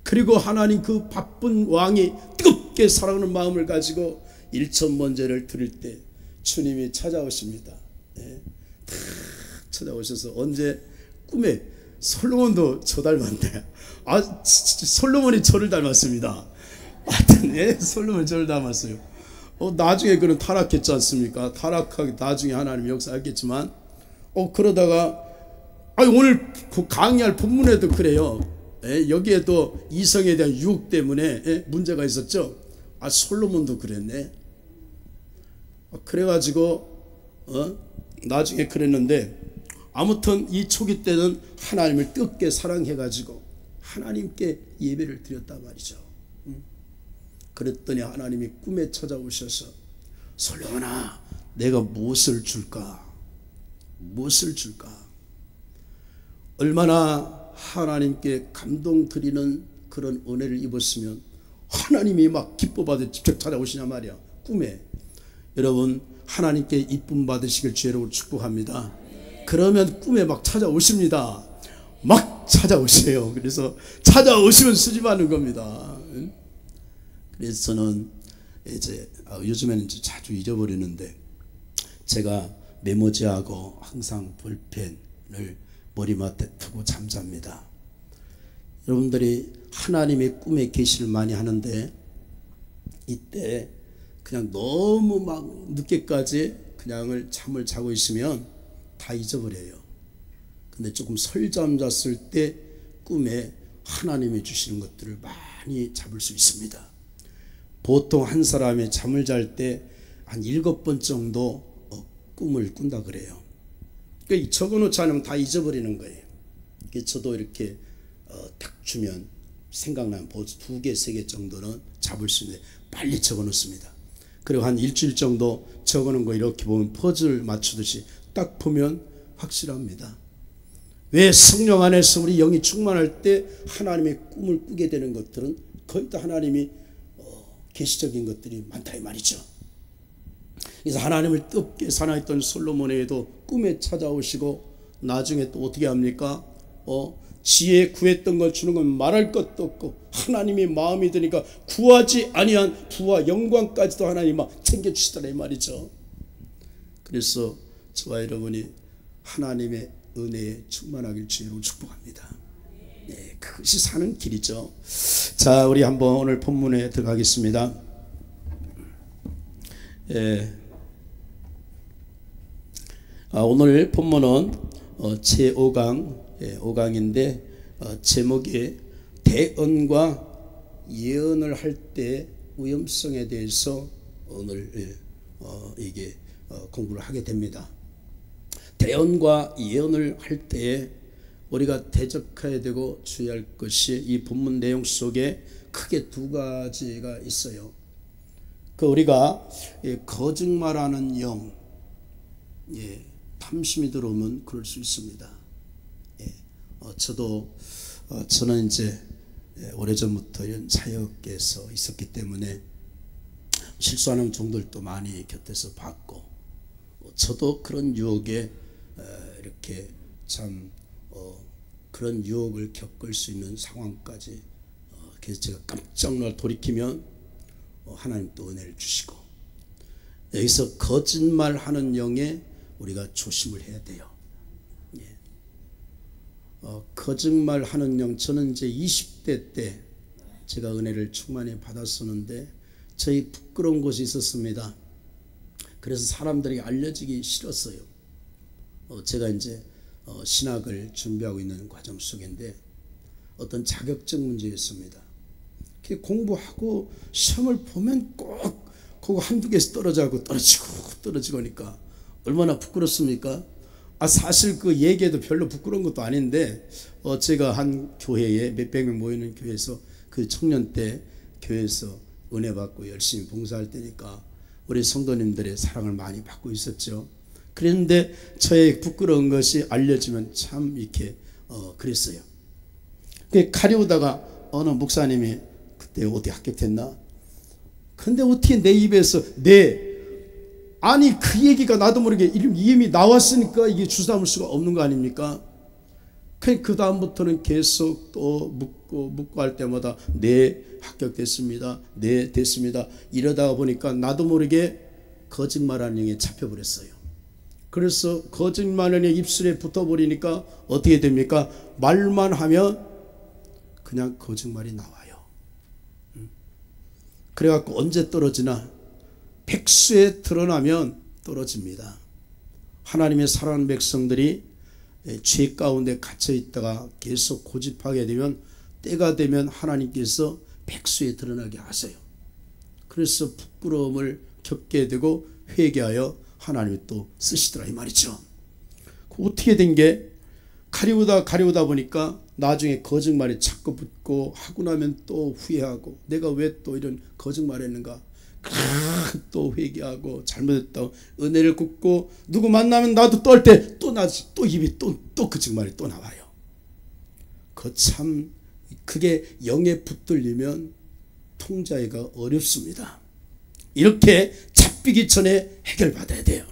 그리고 하나님 그 바쁜 왕이 뜨겁게 사랑하는 마음을 가지고 일천번제를 드릴 때 주님이 찾아오십니다. 예. 탁 찾아오셔서 언제 꿈에 솔로몬도 저 닮았네. 솔로몬이 저를 닮았습니다. 하여튼 예, 솔로몬이 저를 닮았어요. 나중에 그는 타락했지 않습니까? 타락하기 나중에 하나님 역사했겠지만 그러다가 오늘 강의할 본문에도 그래요. 예, 여기에도 이성에 대한 유혹 때문에 예, 문제가 있었죠. 솔로몬도 그랬네. 그래가지고 나중에 그랬는데 아무튼 이 초기 때는 하나님을 뜨겁게 사랑해가지고 하나님께 예배를 드렸단 말이죠. 그랬더니 하나님이 꿈에 찾아오셔서 솔로몬아 내가 무엇을 줄까? 무엇을 줄까? 얼마나 하나님께 감동 드리는 그런 은혜를 입었으면 하나님이 막 기뻐 받아 직접 찾아오시냐 말이야. 꿈에. 여러분 하나님께 이쁨 받으시길 주의로 축복합니다. 그러면 꿈에 막 찾아오십니다. 막 찾아오세요. 그래서 찾아오시면 수집하는 겁니다. 그래서 저는 이제 요즘에는 이제 자주 잊어버리는데 제가 메모지하고 항상 볼펜을 머리맡에 두고 잠잡니다. 여러분들이 하나님의 꿈에 계시를 많이 하는데 이때 그냥 너무 막 늦게까지 그냥을 잠을 자고 있으면 다 잊어버려요. 근데 조금 설잠 잤을 때 꿈에 하나님이 주시는 것들을 많이 잡을 수 있습니다. 보통 한 사람이 잠을 잘 때 한 7번 정도 꿈을 꾼다 그래요. 그러니까 적어놓지 않으면 다 잊어버리는 거예요. 저도 이렇게 딱 주면 생각나면 2개, 3개 정도는 잡을 수 있는데 빨리 적어놓습니다. 그리고 한 일주일 정도 적어놓은 거 이렇게 보면 퍼즐 맞추듯이 딱 보면 확실합니다. 왜 성령 안에서 우리 영이 충만할 때 하나님의 꿈을 꾸게 되는 것들은 거의 다 하나님이 계시적인 것들이 많다 이 말이죠. 그래서 하나님을 뜨겁게 사랑했던 솔로몬에게도 꿈에 찾아오시고 나중에 또 어떻게 합니까? 지혜 구했던 걸 주는 건 말할 것도 없고 하나님이 마음이 드니까 구하지 아니한 부와 영광까지도 하나님이 막 챙겨주시더라 이 말이죠. 그래서 저와 여러분이 하나님의 은혜에 충만하길 주의로 축복합니다. 네, 그것이 사는 길이죠. 자, 우리 한번 오늘 본문에 들어가겠습니다. 오늘 본문은 제5강 5강인데 제목이 대언과 예언을 할 때 위험성에 대해서 오늘 이게 공부를 하게 됩니다. 대언과 예언을 할 때에 우리가 대적해야 되고 주의할 것이 이 본문 내용 속에 크게 2가지가 있어요. 우리가 거짓말하는 영, 탐심이 들어오면 그럴 수 있습니다. 저는 이제 오래전부터 이런 사역에서 있었기 때문에 실수하는 종들도 많이 곁에서 봤고 저도 그런 유혹에 이렇게 참 그런 유혹을 겪을 수 있는 상황까지 그래서 제가 깜짝 놀라 돌이키면 하나님 또 은혜를 주시고 여기서 거짓말하는 영에 우리가 조심을 해야 돼요. 거짓말하는 영, 저는 이제 20대 때 제가 은혜를 충만히 받았었는데 저희 부끄러운 곳이 있었습니다. 그래서 사람들이 알려지기 싫었어요. 제가 이제 신학을 준비하고 있는 과정 속인데 어떤 자격증 문제였습니다. 공부하고 시험을 보면 꼭 그거 한두 개에서 떨어지고 하니까 얼마나 부끄럽습니까? 사실 그 얘기해도 별로 부끄러운 것도 아닌데 제가 한 교회에 몇백 명 모이는 교회에서 그 청년 때 교회에서 은혜 받고 열심히 봉사할 때니까 우리 성도님들의 사랑을 많이 받고 있었죠. 그런데 저의 부끄러운 것이 알려지면 참 이렇게 그랬어요. 가려우다가 어느 목사님이 그때 어디 합격했나? 근데 어떻게 내 입에서 아니 그 얘기가 나도 모르게 이미 나왔으니까 이게 주저담을 수가 없는 거 아닙니까? 그 다음부터는 계속 또 묻고 할 때마다 네, 합격됐습니다. 네, 됐습니다. 이러다가 보니까 나도 모르게 거짓말하는 영에 잡혀버렸어요. 그래서 거짓말하는 영 입술에 붙어버리니까 어떻게 됩니까? 말만 하면 그냥 거짓말이 나와요. 그래갖고 언제 떨어지나? 백수에 드러나면 떨어집니다. 하나님의 사랑하는 백성들이 죄 가운데 갇혀 있다가 계속 고집하게 되면 때가 되면 하나님께서 백수에 드러나게 하세요. 그래서 부끄러움을 겪게 되고 회개하여 하나님이 또 쓰시더라 이 말이죠. 어떻게 된 게 가리우다 보니까 나중에 거짓말이 자꾸 붙고 하고 나면 또 후회하고 내가 왜 또 이런 거짓말했는가 또 회개하고 잘못했다고 은혜를 굽고 누구 만나면 나도 떨 때 또 입이 또 거짓말이 또 나와요. 참 그게 영에 붙들리면 통제하기가 어렵습니다. 이렇게 잡히기 전에 해결받아야 돼요.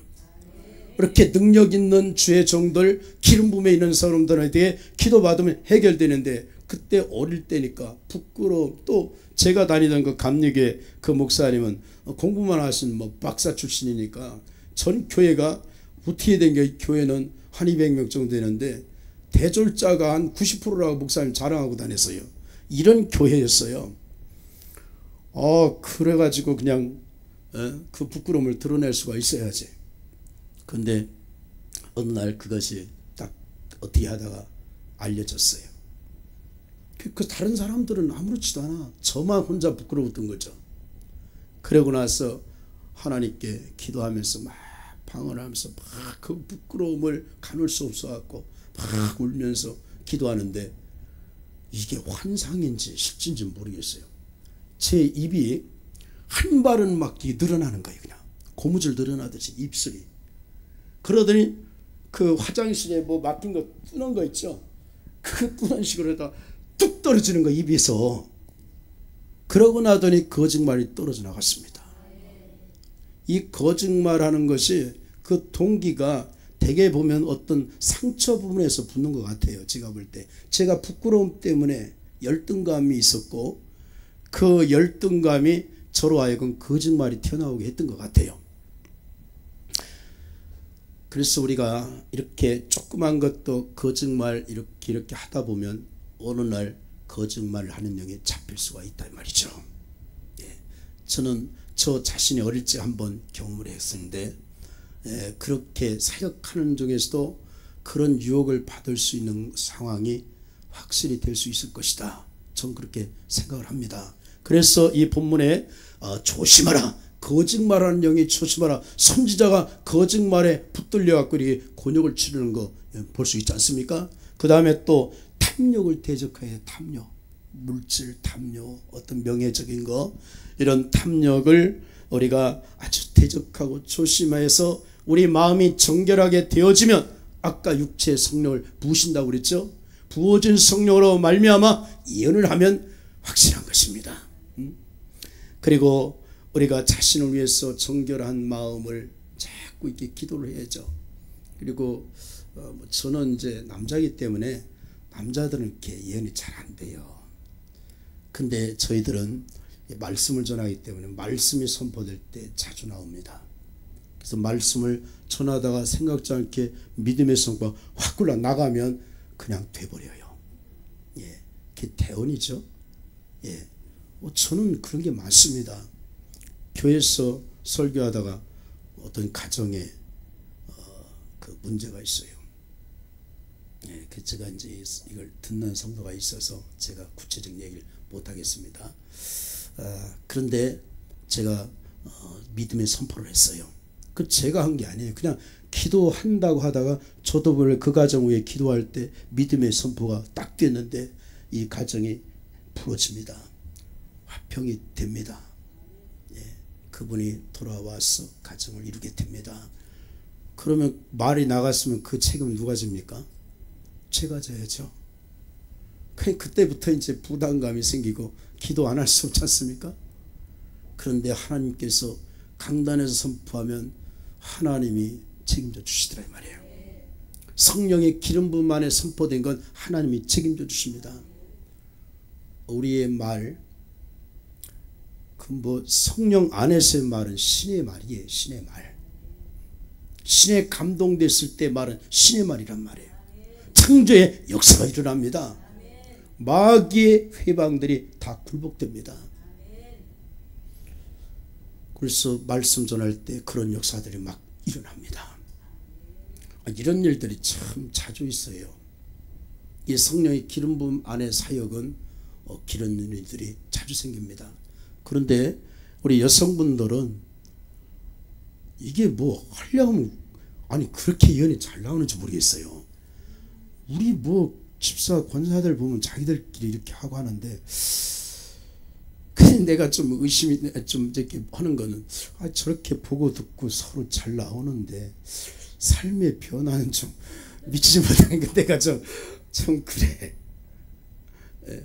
이렇게 능력 있는 주의 종들 기름 부음에 있는 사람들한테 기도받으면 해결되는데 그때 어릴 때니까 부끄러움. 또 제가 다니던 그 감리교회 그 목사님은 공부만 하신 뭐 박사 출신이니까 전 교회가 어떻게 된 게 교회는 한 200명 정도 되는데 대졸자가 한 90%라고 목사님 자랑하고 다녔어요. 이런 교회였어요. 그래가지고 그냥 그 부끄러움을 드러낼 수가 있어야지. 근데 어느 날 그것이 딱 어떻게 하다가 알려졌어요. 그 다른 사람들은 아무렇지도 않아. 저만 혼자 부끄러웠던 거죠. 그러고 나서 하나님께 기도하면서 막 방언하면서 막 그 부끄러움을 가눌 수 없어갖고 막 울면서 기도하는데 이게 환상인지 실제인지 모르겠어요. 제 입이 한 발은 막 늘어나는 거예요. 그냥 고무줄 늘어나듯이 입술이. 그러더니 그 화장실에 뭐 막힌 거 뜨는 거 있죠. 그 뜨는 식으로 해다 뚝 떨어지는 거 입에서. 그러고 나더니 거짓말이 떨어져 나갔습니다. 이 거짓말하는 것이 그 동기가 대개 보면 어떤 상처 부분에서 붙는 것 같아요. 제가 볼 때 제가 부끄러움 때문에 열등감이 있었고 그 열등감이 저로 하여금 거짓말이 튀어나오게 했던 것 같아요. 그래서 우리가 이렇게 조그만 것도 거짓말 이렇게 하다 보면 어느 날 거짓말을 하는 영에 잡힐 수가 있다 이 말이죠. 저는 저 자신이 어릴 적 한번 경험을 했었는데 그렇게 사역하는 중에서도 그런 유혹을 받을 수 있는 상황이 확실히 될 수 있을 것이다. 전 그렇게 생각을 합니다. 그래서 이 본문에 조심하라. 거짓말하는 영이 조심하라. 선지자가 거짓말에 붙들려 갖고 이렇게 곤욕을 치르는 거 볼 수 있지 않습니까? 그 다음에 또 탐욕을 대적해야 해. 탐욕, 물질 탐욕, 어떤 명예적인 거, 이런 탐욕을 우리가 아주 대적하고 조심해서 우리 마음이 정결하게 되어지면 아까 육체의 성령을 부으신다고 그랬죠. 부어진 성령으로 말미암아 예언을 하면 확실한 것입니다. 그리고 우리가 자신을 위해서 정결한 마음을 자꾸 이렇게 기도를 해야죠. 그리고 저는 이제 남자이기 때문에 남자들은 이렇게 예언이 잘 안 돼요. 근데 저희들은 말씀을 전하기 때문에 말씀이 선포될 때 자주 나옵니다. 그래서 말씀을 전하다가 생각지 않게 믿음의 성과 확 굴러 나가면 그냥 돼버려요. 그게 대언이죠. 저는 그런 게 많습니다. 교회에서 설교하다가 어떤 가정에 그 문제가 있어요. 제가 이제 이걸 듣는 성도가 있어서 제가 구체적인 얘기를 못 하겠습니다. 그런데 제가 믿음의 선포를 했어요. 그 제가 한 게 아니에요. 그냥 기도한다고 하다가 저도 원래 그 가정 위에 기도할 때 믿음의 선포가 딱 됐는데 이 가정이 풀어집니다. 화평이 됩니다. 그분이 돌아와서 가정을 이루게 됩니다. 그러면 말이 나갔으면 그 책임은 누가 집니까? 제가 져야죠. 그때부터 이제 부담감이 생기고 기도 안 할 수 없지 않습니까? 그런데 하나님께서 강단에서 선포하면 하나님이 책임져 주시더라 이 말이에요. 성령의 기름 부음 안에 선포된 건 하나님이 책임져 주십니다. 우리의 말, 그 뭐 성령 안에서의 말은 신의 말이에요. 신의 말. 신의 감동됐을 때 말은 신의 말이란 말이에요. 창조의 역사가 일어납니다. 마귀의 회방들이 다 굴복됩니다. 그래서 말씀 전할 때 그런 역사들이 막 일어납니다. 이런 일들이 참 자주 있어요. 이 성령의 기름 부음 안에 사역은 그런 일들이 자주 생깁니다. 그런데 우리 여성분들은 이게 뭐 하려면 아니 그렇게 예언이 잘 나오는지 모르겠어요. 우리 뭐 집사 권사들 보면 자기들끼리 이렇게 하고 하는데, 그냥 내가 좀 의심이 좀 이렇게 하는 거는 저렇게 보고 듣고 서로 잘 나오는데 삶의 변화는 좀 미치지 못하는 게 내가 좀 그래.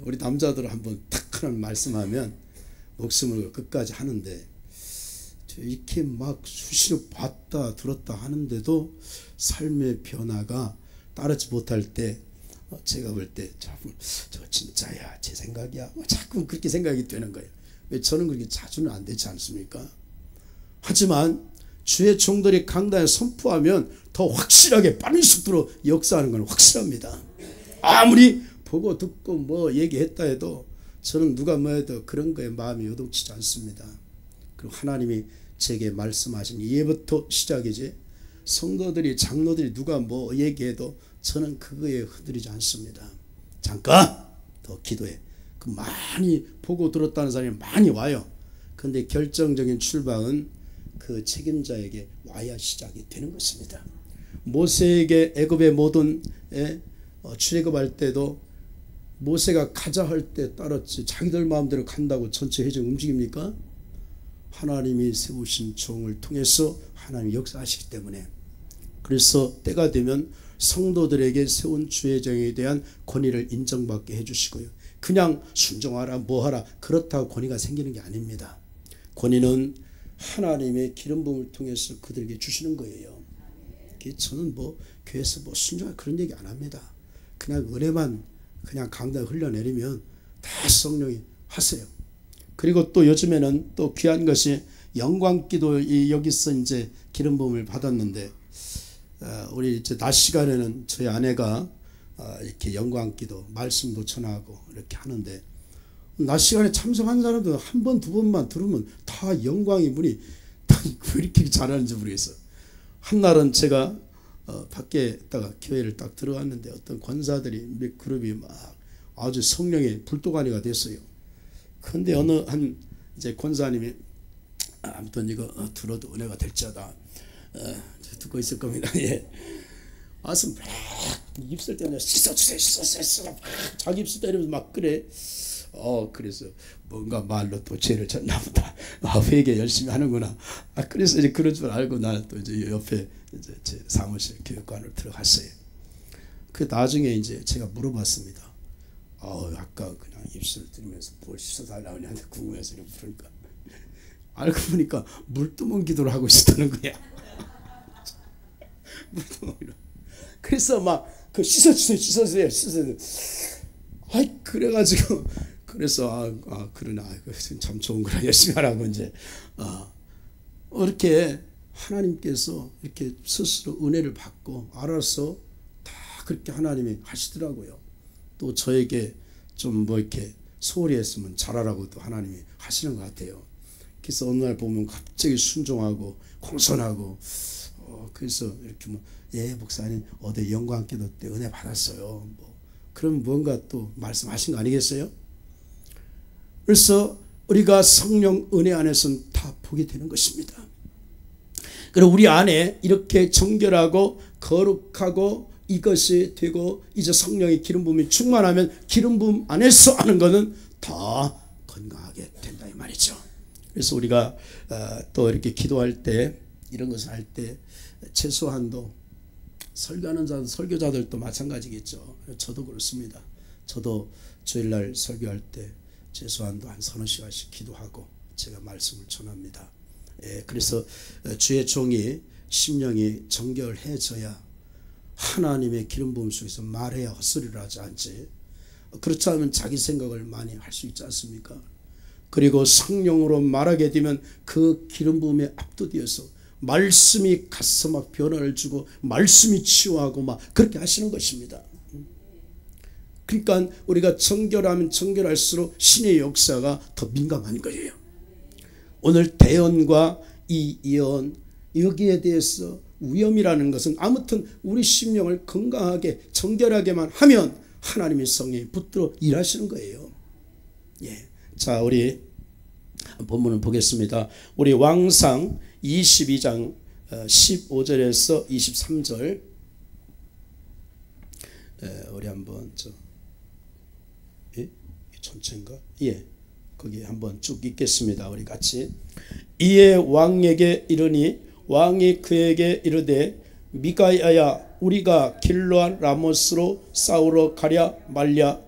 우리 남자들 한번 탁 하는 말씀하면 목숨을 끝까지 하는데, 이렇게 막 수시로 봤다 들었다 하는데도 삶의 변화가 따르지 못할 때 제가 볼 때 저 진짜야 제 생각이야 자꾸 그렇게 생각이 되는 거예요. 왜 저는 그렇게 자주는 안 되지 않습니까? 하지만 주의 종들이 강단에 선포하면 더 확실하게 빠른 속도로 역사하는 건 확실합니다. 아무리 보고 듣고 뭐 얘기했다 해도 저는 누가 뭐 해도 그런 거에 마음이 요동치지 않습니다. 그리고 하나님이 제게 말씀하신 이해부터 시작이지, 성도들이 장로들이 누가 뭐 얘기해도 저는 그거에 흔들리지 않습니다. 잠깐 더 기도해. 그 많이 보고 들었다는 사람이 많이 와요. 그런데 결정적인 출발은 그 책임자에게 와야 시작이 되는 것입니다. 모세에게 애굽의 모든 출애굽할 때도 모세가 가자 할 때 따랐지 자기들 마음대로 간다고 전체 회중 움직입니까? 하나님이 세우신 종을 통해서 하나님이 역사하시기 때문에, 그래서 때가 되면 성도들에게 세운 주의정에 대한 권위를 인정받게 해주시고요. 그냥 순종하라 뭐하라 그렇다고 권위가 생기는 게 아닙니다. 권위는 하나님의 기름 부음을 통해서 그들에게 주시는 거예요. 저는 뭐 교회에서 뭐 순종하라 그런 얘기 안 합니다. 그냥 은혜만 그냥 강단 흘려내리면 다 성령이 하세요. 그리고 또 요즘에는 또 귀한 것이 영광기도, 여기서 이제 기름 부음을 받았는데, 우리 이제 낮 시간에는 저희 아내가 이렇게 영광기도 말씀도 전하고 이렇게 하는데, 낮 시간에 참석한 사람도 한 번 두 번만 들으면 다 영광의 문이 왜 이렇게 잘하는지 모르겠어요. 한날은 제가 밖에 있다가 교회를 딱 들어갔는데 어떤 권사들이 몇 그룹이 막 아주 성령의 불도가니가 됐어요. 근데 어느 한 이제 권사님이 아무튼 이거 들어도 은혜가 될지어다 듣고 있을 겁니다. 예. 와서 막 입술 때문에 씻어주세요 자기 입술 때리면서 막 그래. 그래서 뭔가 말로 또 죄를 졌나 보다. 회개 열심히 하는구나. 그래서 이제 그런 줄 알고 나 또 이제 옆에 이제 제 사무실 교육관으로 들어갔어요. 그 나중에 이제 제가 물어봤습니다. 아까 그냥 입술 들이면서 뭘 씻어달라고 하는데 궁금해서 이렇게 부르니까 알고 보니까 물두멍 기도를 하고 있었다는 거야. 물두멍이로. 그래서 막 그 씻어주세요. 그래가지고 그래서 그러나 참 좋은 거라 열심히 하라고 이제 이렇게 하나님께서 이렇게 스스로 은혜를 받고 알아서 다 그렇게 하나님이 하시더라고요. 또 저에게 좀 뭐 이렇게 소홀히 했으면 잘하라고 또 하나님이 하시는 것 같아요. 그래서 어느 날 보면 갑자기 순종하고 공손하고 그래서 이렇게 뭐 목사님 어디 영광기도 때 은혜 받았어요. 뭐 그럼 뭔가 또 말씀하신 거 아니겠어요? 그래서 우리가 성령 은혜 안에서는 다 보게 되는 것입니다. 그리고 우리 안에 이렇게 정결하고 거룩하고 이것이 되고 이제 성령의 기름 부음이 충만하면 기름 부음 안에서 하는 것은 다 건강하게 된다 이 말이죠. 그래서 우리가 또 이렇게 기도할 때 이런 것을 할 때 최소한도 설교하는 자들 설교자들도 마찬가지겠죠. 저도 그렇습니다. 저도 주일날 설교할 때 최소한도 한 서너 시간씩 기도하고 제가 말씀을 전합니다. 그래서 주의 종이 심령이 정결해져야 하나님의 기름 부음 속에서 말해야 헛소리를 하지 않지. 그렇지 않으면 자기 생각을 많이 할 수 있지 않습니까? 그리고 성령으로 말하게 되면 그 기름 부음에 압도되어서 말씀이 가서 막 변화를 주고 말씀이 치유하고 막 그렇게 하시는 것입니다. 그러니까 우리가 정결하면 정결할수록 신의 역사가 더 민감한 거예요. 오늘 대언과 이 예언, 여기에 대해서 위험이라는 것은 아무튼 우리 심령을 건강하게 정결하게만 하면 하나님의 성령이 붙들어 일하시는 거예요. 예. 자, 우리 본문을 보겠습니다. 우리 왕상 22장 15절에서 23절 우리 한번 전체인가? 예, 거기 한번 쭉 읽겠습니다. 우리 같이. 이에 왕에게 이르니 왕이 그에게 이르되 미가야야 우리가 길르앗 라모스로 싸우러 가랴 말랴.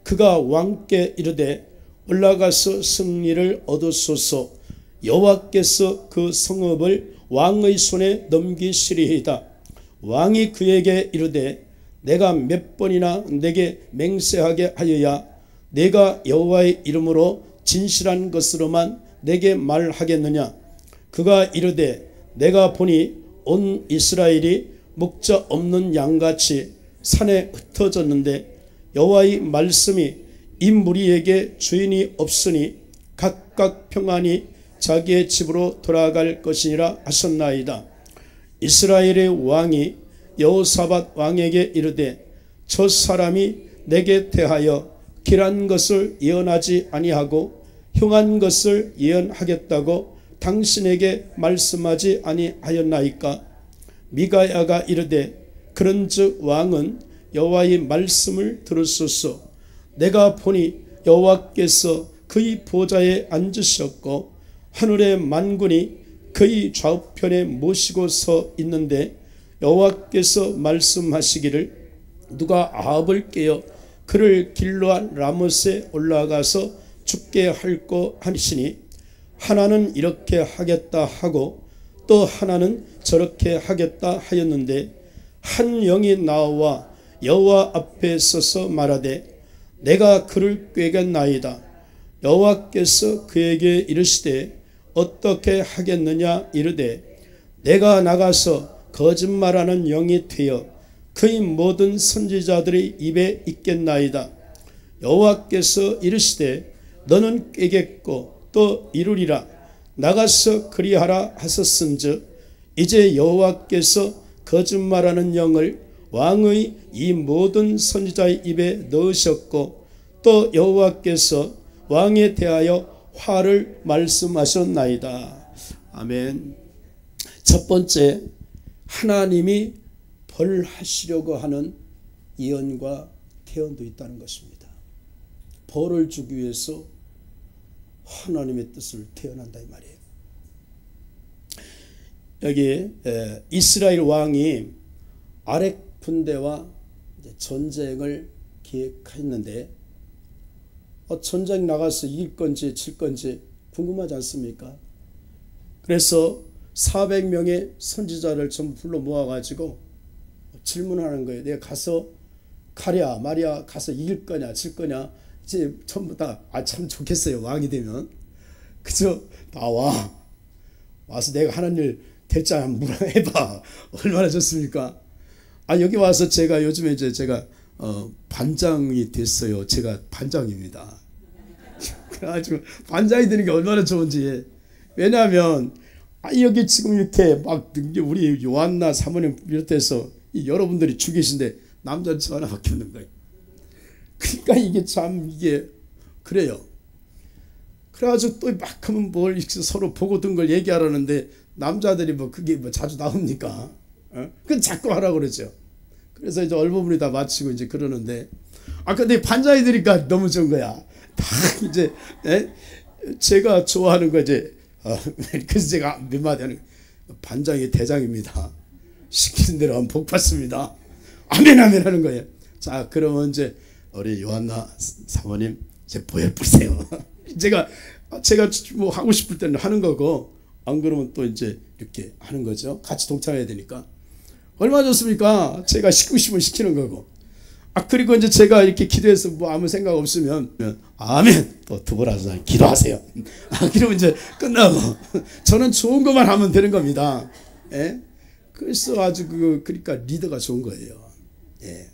그가 왕께 이르되 올라가서 승리를 얻으소서. 여호와께서 그 성읍을 왕의 손에 넘기시리이다. 왕이 그에게 이르되 내가 몇 번이나 내게 맹세하게 하여야 내가 여호와의 이름으로 진실한 것으로만 내게 말하겠느냐. 그가 이르되 내가 보니 온 이스라엘이 목자 없는 양같이 산에 흩어졌는데 여호와의 말씀이 이 무리에게 주인이 없으니 각각 평안히 자기의 집으로 돌아갈 것이니라 하셨나이다. 이스라엘의 왕이 여호사밧 왕에게 이르되 저 사람이 내게 대하여 길한 것을 예언하지 아니하고 흉한 것을 예언하겠다고 당신에게 말씀하지 아니하였나이까. 미가야가 이르되 그런즉 왕은 여호와의 말씀을 들으소서. 내가 보니 여호와께서 그의 보좌에 앉으셨고 하늘의 만군이 그의 좌우편에 모시고 서 있는데 여호와께서 말씀하시기를 누가 아합을 깨어 그를 길르앗 라못에 올라가서 죽게 할꼬 하시니 하나는 이렇게 하겠다 하고 또 하나는 저렇게 하겠다 하였는데 한 영이 나와 여호와 앞에 서서 말하되 내가 그를 꾀겠나이다. 여호와께서 그에게 이르시되 어떻게 하겠느냐 이르되 내가 나가서 거짓말하는 영이 되어 그의 모든 선지자들의 입에 있겠나이다. 여호와께서 이르시되 너는 꾀겠고 또 이루리라. 나가서 그리하라 하셨은즉 이제 여호와께서 거짓말하는 영을 왕의 이 모든 선지자의 입에 넣으셨고 또 여호와께서 왕에 대하여 화를 말씀하셨나이다. 아멘. 첫 번째, 하나님이 벌하시려고 하는 예언과 태언도 있다는 것입니다. 벌을 주기 위해서 하나님의 뜻을 태어난다 이 말이에요. 여기 이스라엘 왕이 아렉 군대와 전쟁을 기획했는데 전쟁 나가서 이길 건지 질 건지 궁금하지 않습니까? 그래서 400명의 선지자를 전부 불러 모아가지고 질문하는 거예요. 내가 가서 가랴 말이야 가서 이길 거냐 질 거냐 이제 전부 다 참 좋겠어요. 왕이 되면 그저 나와 와서 내가 하는 일 될지 한번 해봐. 얼마나 좋습니까? 여기 와서 제가 요즘에 이제 제가 반장이 됐어요. 제가 반장입니다. 그래가지고 반장이 되는 게 얼마나 좋은지. 왜냐하면 여기 지금 이렇게 막 우리 요한나 사모님 비롯해서 여러분들이 죽이신데 남자는 저 하나밖에 없는 거예요. 그러니까 이게 참 이게 그래요. 그래가지고 또 막 하면 뭘 서로 보고 든 걸 얘기하라는데 남자들이 뭐 그게 뭐 자주 나옵니까? 그건 자꾸 하라고 그러죠. 그래서 이제 얼버무리 다 마치고 이제 그러는데 근데 반장이 되니까 너무 좋은 거야. 다 이제 제가 좋아하는 거 이제 그래서 제가 몇 마디 하는 반장이 대장입니다. 시키는 대로 하면 복 받습니다. 아멘 아멘 하는 거예요. 자, 그러면 이제 우리 요한나 사모님 이제 보여보세요. 제가 뭐 하고 싶을 때는 하는 거고 안 그러면 또 이제 이렇게 하는 거죠. 같이 동참해야 되니까. 얼마 좋습니까? 제가 시키고 싶으면 시키는 거고. 그리고 이제 제가 이렇게 기도해서 뭐 아무 생각 없으면 아멘 또 두고라서 기도하세요. 그러면 이제 끝나고 저는 좋은 것만 하면 되는 겁니다. 예? 그래서 아주 그러니까 리더가 좋은 거예요. 예.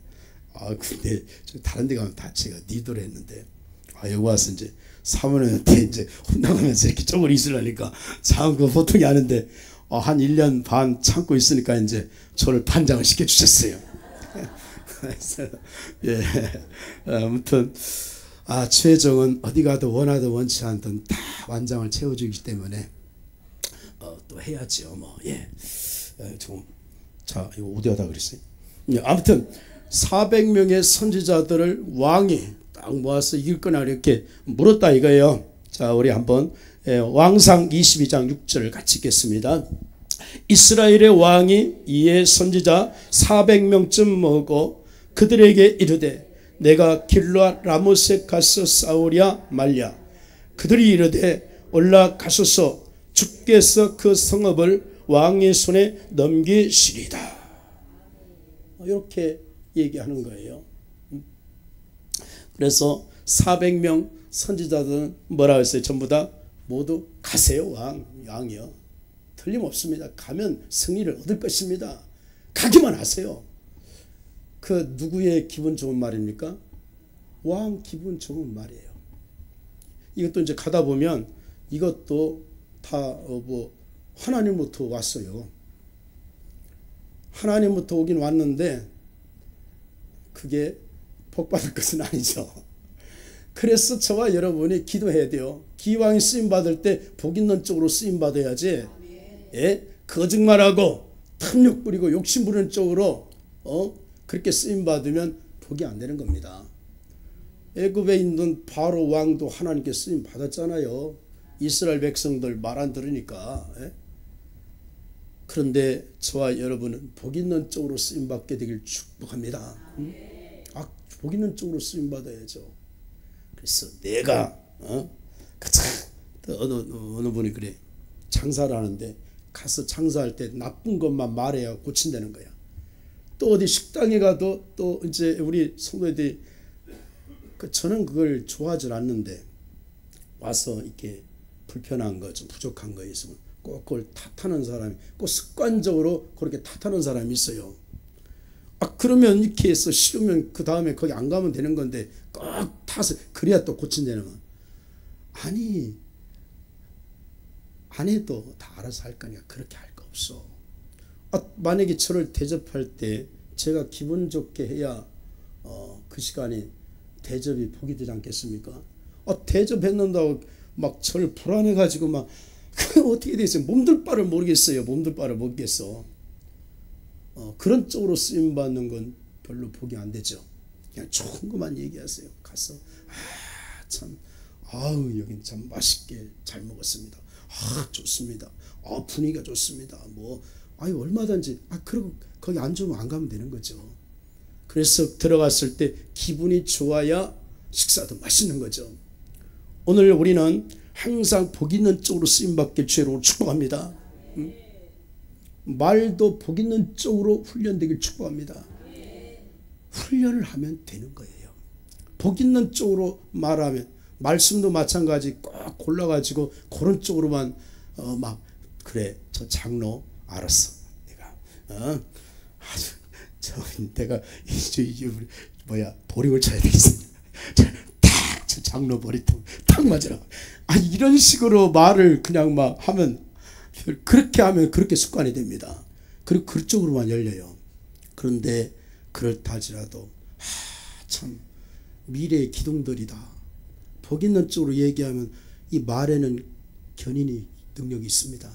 근데 다른 데 가면 다 제가 리더를 했는데 여기 와서 이제 사모님한테 이제 혼나가면서 이렇게 쪼그리 있으려니까 참 보통이 아닌데 한 1년 반 참고 있으니까 이제 저를 반장을 시켜주셨어요. 예. 아무튼 최정은 어디 가도 원하든 원치 않든 다 완장을 채워주기 때문에 또 해야죠. 뭐 예. 자 이거 어디 하다 그랬어요? 예. 아무튼 400명의 선지자들을 왕이 딱 모아서 이길 거나 이렇게 물었다 이거예요. 자 우리 한번 왕상 22장 6절을 같이 읽겠습니다. 이스라엘의 왕이 이에 선지자 400명쯤 모으고 그들에게 이르되 내가 길르앗 라못에 가서 싸우랴 말랴. 그들이 이르되 올라가소서 주께서 그 성읍을 왕의 손에 넘기시리다. 이렇게 얘기하는 거예요. 그래서 400명 선지자들은 뭐라고 했어요? 전부 다 모두 가세요. 왕이요. 틀림없습니다. 가면 승리를 얻을 것입니다. 가기만 하세요. 그 누구의 기분 좋은 말입니까? 왕 기분 좋은 말이에요. 이것도 이제 가다 보면 이것도 다 뭐 하나님부터 왔어요. 하나님부터 오긴 왔는데 그게 복 받을 것은 아니죠. 그래서 저와 여러분이 기도해야 돼요. 기왕이 쓰임 받을 때 복 있는 쪽으로 쓰임 받아야지. 예? 거짓말하고 탐욕 부리고 욕심 부리는 쪽으로 그렇게 쓰임 받으면 복이 안 되는 겁니다. 애굽에 있는 바로 왕도 하나님께 쓰임 받았잖아요. 이스라엘 백성들 말 안 들으니까. 예? 그런데 저와 여러분은 복 있는 쪽으로 쓰임 받게 되길 축복합니다. 복 있는 쪽으로 쓰임 받아야죠. 그래서 내가 어느 분이 그래 장사를 하는데 가서 장사할 때 나쁜 것만 말해야 고친다는 거야. 또 어디 식당에 가도 또 이제 우리 성도들이 저는 그걸 좋아하지 않는데 와서 이렇게 불편한 거 좀 부족한 거 있으면 꼭 그걸 탓하는 사람이 꼭 습관적으로 그렇게 탓하는 사람이 있어요. 그러면 이렇게 해서 싫으면 그 다음에 거기 안 가면 되는 건데 꼭 탓을 그래야 또 고친다는 건 아니 안 해도 다 알아서 할 거니까 그렇게 할 거 없어. 만약에 저를 대접할 때 제가 기분 좋게 해야 그 시간에 대접이 복이 되지 않겠습니까? 대접했는다고 막 저를 불안해 가지고 막 어떻게 되겠어요? 몸둘 바를 모르겠어요. 몸둘 바를 모르겠어. 그런 쪽으로 쓰임 받는 건 별로 복이 안 되죠. 그냥 좋은 것만 얘기하세요. 가서 참 여긴 참 맛있게 잘 먹었습니다. 좋습니다. 분위기가 좋습니다. 뭐 얼마든지 그리고 거기 안 좋으면 안 가면 되는 거죠. 그래서 들어갔을 때 기분이 좋아야 식사도 맛있는 거죠. 오늘 우리는 항상 복 있는 쪽으로 쓰임받길 주로 축복합니다. 말도 복 있는 쪽으로 훈련되길 축복합니다. 훈련을 하면 되는 거예요. 복 있는 쪽으로 말하면 말씀도 마찬가지 꼭 골라가지고 그런 쪽으로만 그래 저 장로 알았어 내가 내가 보링을 쳐야 되겠어. 저 장로 머리통 탁 맞으라고. 이런 식으로 말을 그냥 막 하면 그렇게 하면 그렇게 습관이 됩니다. 그리고 그쪽으로만 열려요. 그런데 그렇다 할지라도 참 미래의 기둥들이다. 복 있는 쪽으로 얘기하면 이 말에는 견인이 능력이 있습니다.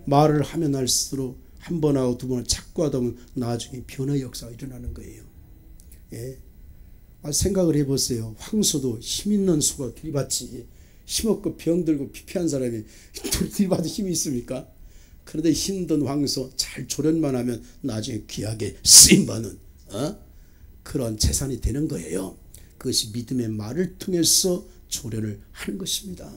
말을 하면 할수록 한 번 하고 두 번을 자꾸 하다 보면 나중에 변화의 역사가 일어나는 거예요. 예. 생각을 해보세요. 황소도 힘 있는 소가 들이받지 힘없고 병들고 피폐한 사람이 들이받을 힘이 있습니까? 그런데 힘든 황소 잘 조련만 하면 나중에 귀하게 쓰임받는 그런 재산이 되는 거예요. 그것이 믿음의 말을 통해서 조련을 하는 것입니다.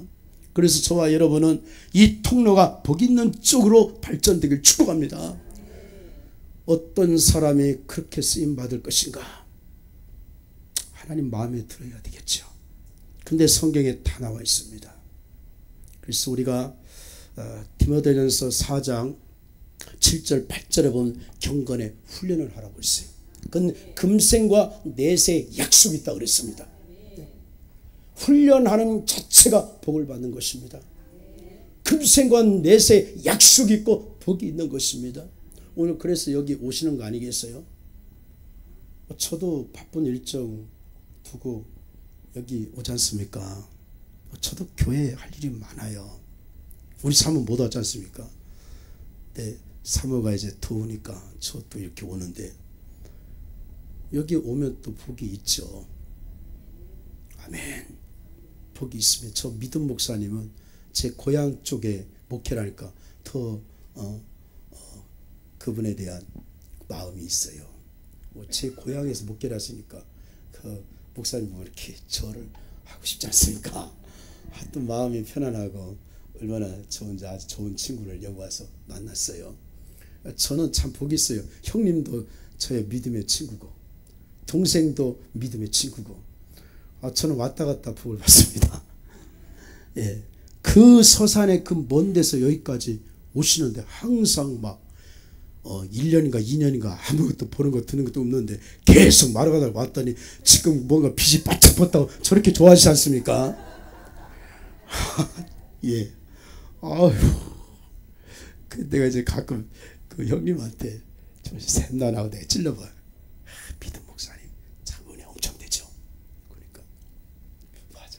그래서 저와 여러분은 이 통로가 복 있는 쪽으로 발전되길 축복합니다. 어떤 사람이 그렇게 쓰임받을 것인가? 하나님 마음에 들어야 되겠죠. 근데 성경에 다 나와 있습니다. 그래서 우리가 디모데전서 4장 7절 8절에 보면 경건의 훈련을 하라고 했어요. 그건 금생과 내세의 약속이 있다고 그랬습니다. 훈련하는 자체가 복을 받는 것입니다. 금생과 내세의 약속이 있고 복이 있는 것입니다. 오늘 그래서 여기 오시는 거 아니겠어요? 저도 바쁜 일정 두고 여기 오지 않습니까? 저도 교회에 할 일이 많아요. 우리 사모 못 왔지 않습니까? 근데 사모가 이제 더우니까 저도 이렇게 오는데 여기 오면 또 복이 있죠. 아멘. 복이 있으면 저 믿음 목사님은 제 고향 쪽에 목회라니까 더 그분에 대한 마음이 있어요. 제 고향에서 목회를 하시니까 그 목사님은 이렇게 저를 하고 싶지 않습니까? 하여튼 마음이 편안하고 얼마나 좋은지 아주 좋은 친구를 여기 와서 만났어요. 저는 참 복이 있어요. 형님도 저의 믿음의 친구고 동생도 믿음의 친구고 저는 왔다 갔다 복을 받습니다. 예, 그 서산의 그 먼 데서 여기까지 오시는데 항상 막 1년인가 2년인가 아무것도 보는 것 듣는 것도 없는데 계속 말아가다가 왔더니 지금 뭔가 빛이 바짝 뻗다고 저렇게 좋아하시지 않습니까? 예. 아유. 내가 이제 가끔 그 형님한테 좀 샘난하고 내가 찔러봐. 믿음 목사님 참 은혜 엄청 되죠. 그러니까 맞아.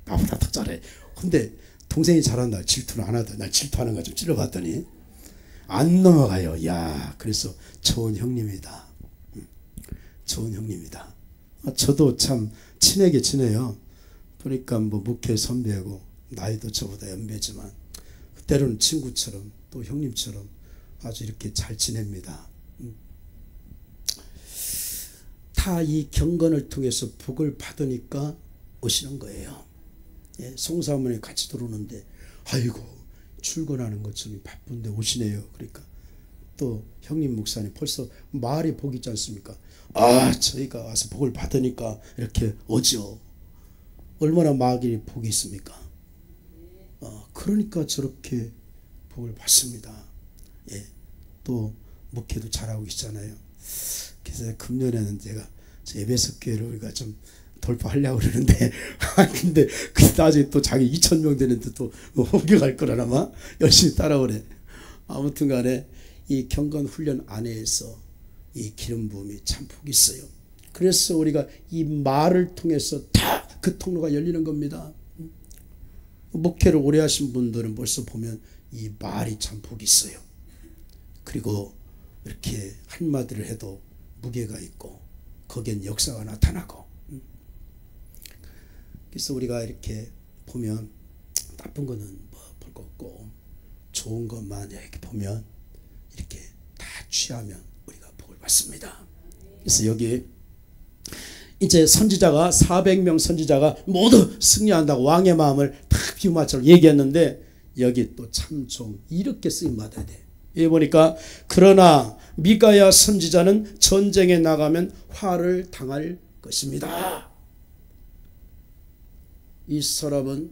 나보다 더 잘해. 근데 동생이 잘한다. 질투는 안 하다. 날 질투하는 거 좀 찔러봤더니 안 넘어가요. 야, 그래서 좋은 형님이다. 좋은 형님이다. 저도 참 친하게 지내요. 보니까 뭐 목회 선배고 나이도 저보다 연배지만 때로는 친구처럼 또 형님처럼 아주 이렇게 잘 지냅니다. 다 이 경건을 통해서 복을 받으니까 오시는 거예요. 예, 송사모님 같이 들어오는데 아이고 출근하는 것처럼 바쁜데 오시네요. 그러니까 또 형님 목사님 벌써 말이 복이 있지 않습니까? 저희가 와서 복을 받으니까 이렇게 오죠. 얼마나 말이 복이 있습니까? 그러니까 저렇게 복을 받습니다. 예, 또 목회도 잘하고 있잖아요. 그래서 금년에는 제가 에베소 교회를 우리가 좀 돌파하려고 그러는데 근데 나중에 또 자기 2,000명 되는데 또 옮겨갈 거라 아마 열심히 따라오래. 아무튼 간에 이 경건 훈련 안에서 이 기름 부음이 참 복이 있어요. 그래서 우리가 이 말을 통해서 다 그 통로가 열리는 겁니다. 목회를 오래 하신 분들은 벌써 보면 이 말이 참 복이 있어요. 그리고 이렇게 한마디를 해도 무게가 있고 거기엔 역사가 나타나고. 그래서 우리가 이렇게 보면 나쁜 거는 뭐 볼 거 없고 좋은 것만 이렇게 보면 이렇게 다 취하면 우리가 복을 받습니다. 그래서 여기 이제 선지자가 400명 선지자가 모두 승리한다고 왕의 마음을 다 비유마처럼 얘기했는데 여기 또 참종 이렇게 쓰임 받아야 돼. 여기 보니까 그러나 미가야 선지자는 전쟁에 나가면 화를 당할 것입니다. 이 사람은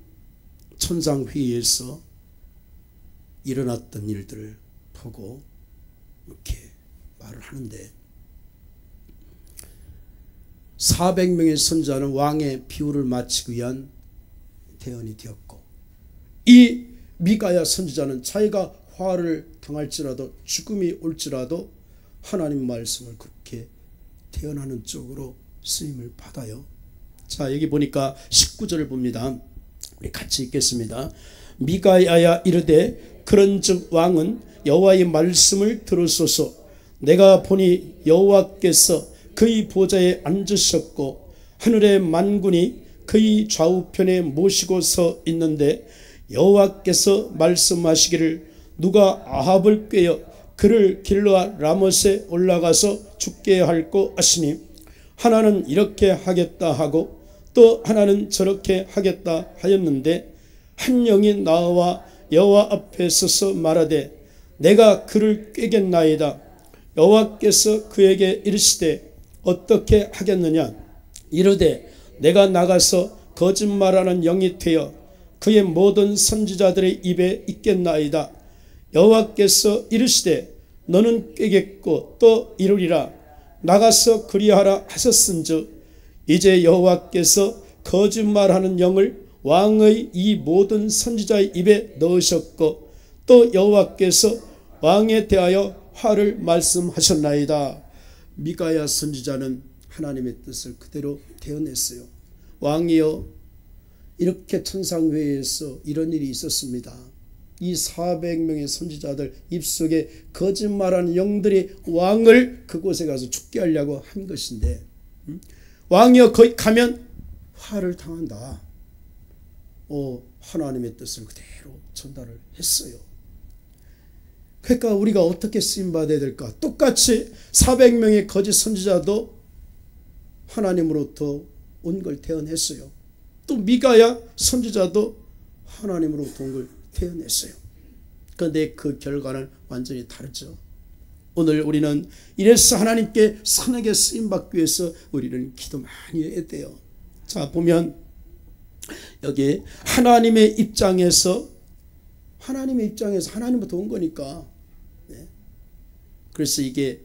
천상회의에서 일어났던 일들을 보고 이렇게 말을 하는데 400명의 선지자는 왕의 비유를 마치기 위한 대언이 되었고 이 미가야 선지자는 자기가 화를 당할지라도 죽음이 올지라도 하나님 말씀을 그렇게 대언하는 쪽으로 쓰임을 받아요. 자, 여기 보니까 19절을 봅니다. 우리 같이 읽겠습니다. 미가야야 이르되 그런즉 왕은 여호와의 말씀을 들으소서. 내가 보니 여호와께서 그의 보좌에 앉으셨고 하늘의 만군이 그의 좌우편에 모시고 서 있는데 여호와께서 말씀하시기를 누가 아합을 꾀어 그를 길르아 라못에 올라가서 죽게 할꼬 하시니 하나는 이렇게 하겠다 하고 또 하나는 저렇게 하겠다 하였는데 한 영이 나와 여호와 앞에 서서 말하되 내가 그를 꾀겠나이다. 여호와께서 그에게 이르시되 어떻게 하겠느냐. 이르되 내가 나가서 거짓말하는 영이 되어 그의 모든 선지자들의 입에 있겠나이다. 여호와께서 이르시되 너는 꾀겠고 또 이루리라. 나가서 그리하라 하셨은즉 이제 여호와께서 거짓말하는 영을 왕의 이 모든 선지자의 입에 넣으셨고 또 여호와께서 왕에 대하여 화를 말씀하셨나이다. 미가야 선지자는 하나님의 뜻을 그대로 대언했어요. 왕이여, 이렇게 천상회의에서 이런 일이 있었습니다. 이 400명의 선지자들 입속에 거짓말하는 영들이 왕을 그곳에 가서 죽게 하려고 한 것인데, 왕이여 거기 가면 화를 당한다. 하나님의 뜻을 그대로 전달을 했어요. 그러니까 우리가 어떻게 쓰임받아야 될까? 똑같이 400명의 거짓 선지자도 하나님으로부터 온 걸 대언했어요. 또 미가야 선지자도 하나님으로부터 온 걸 대언했어요. 그런데 그 결과는 완전히 다르죠. 오늘 우리는 이래서 하나님께 선하게 쓰임받기 위해서 우리는 기도 많이 해야 돼요. 자, 보면 여기 하나님의 입장에서 하나님부터 온 거니까, 그래서 이게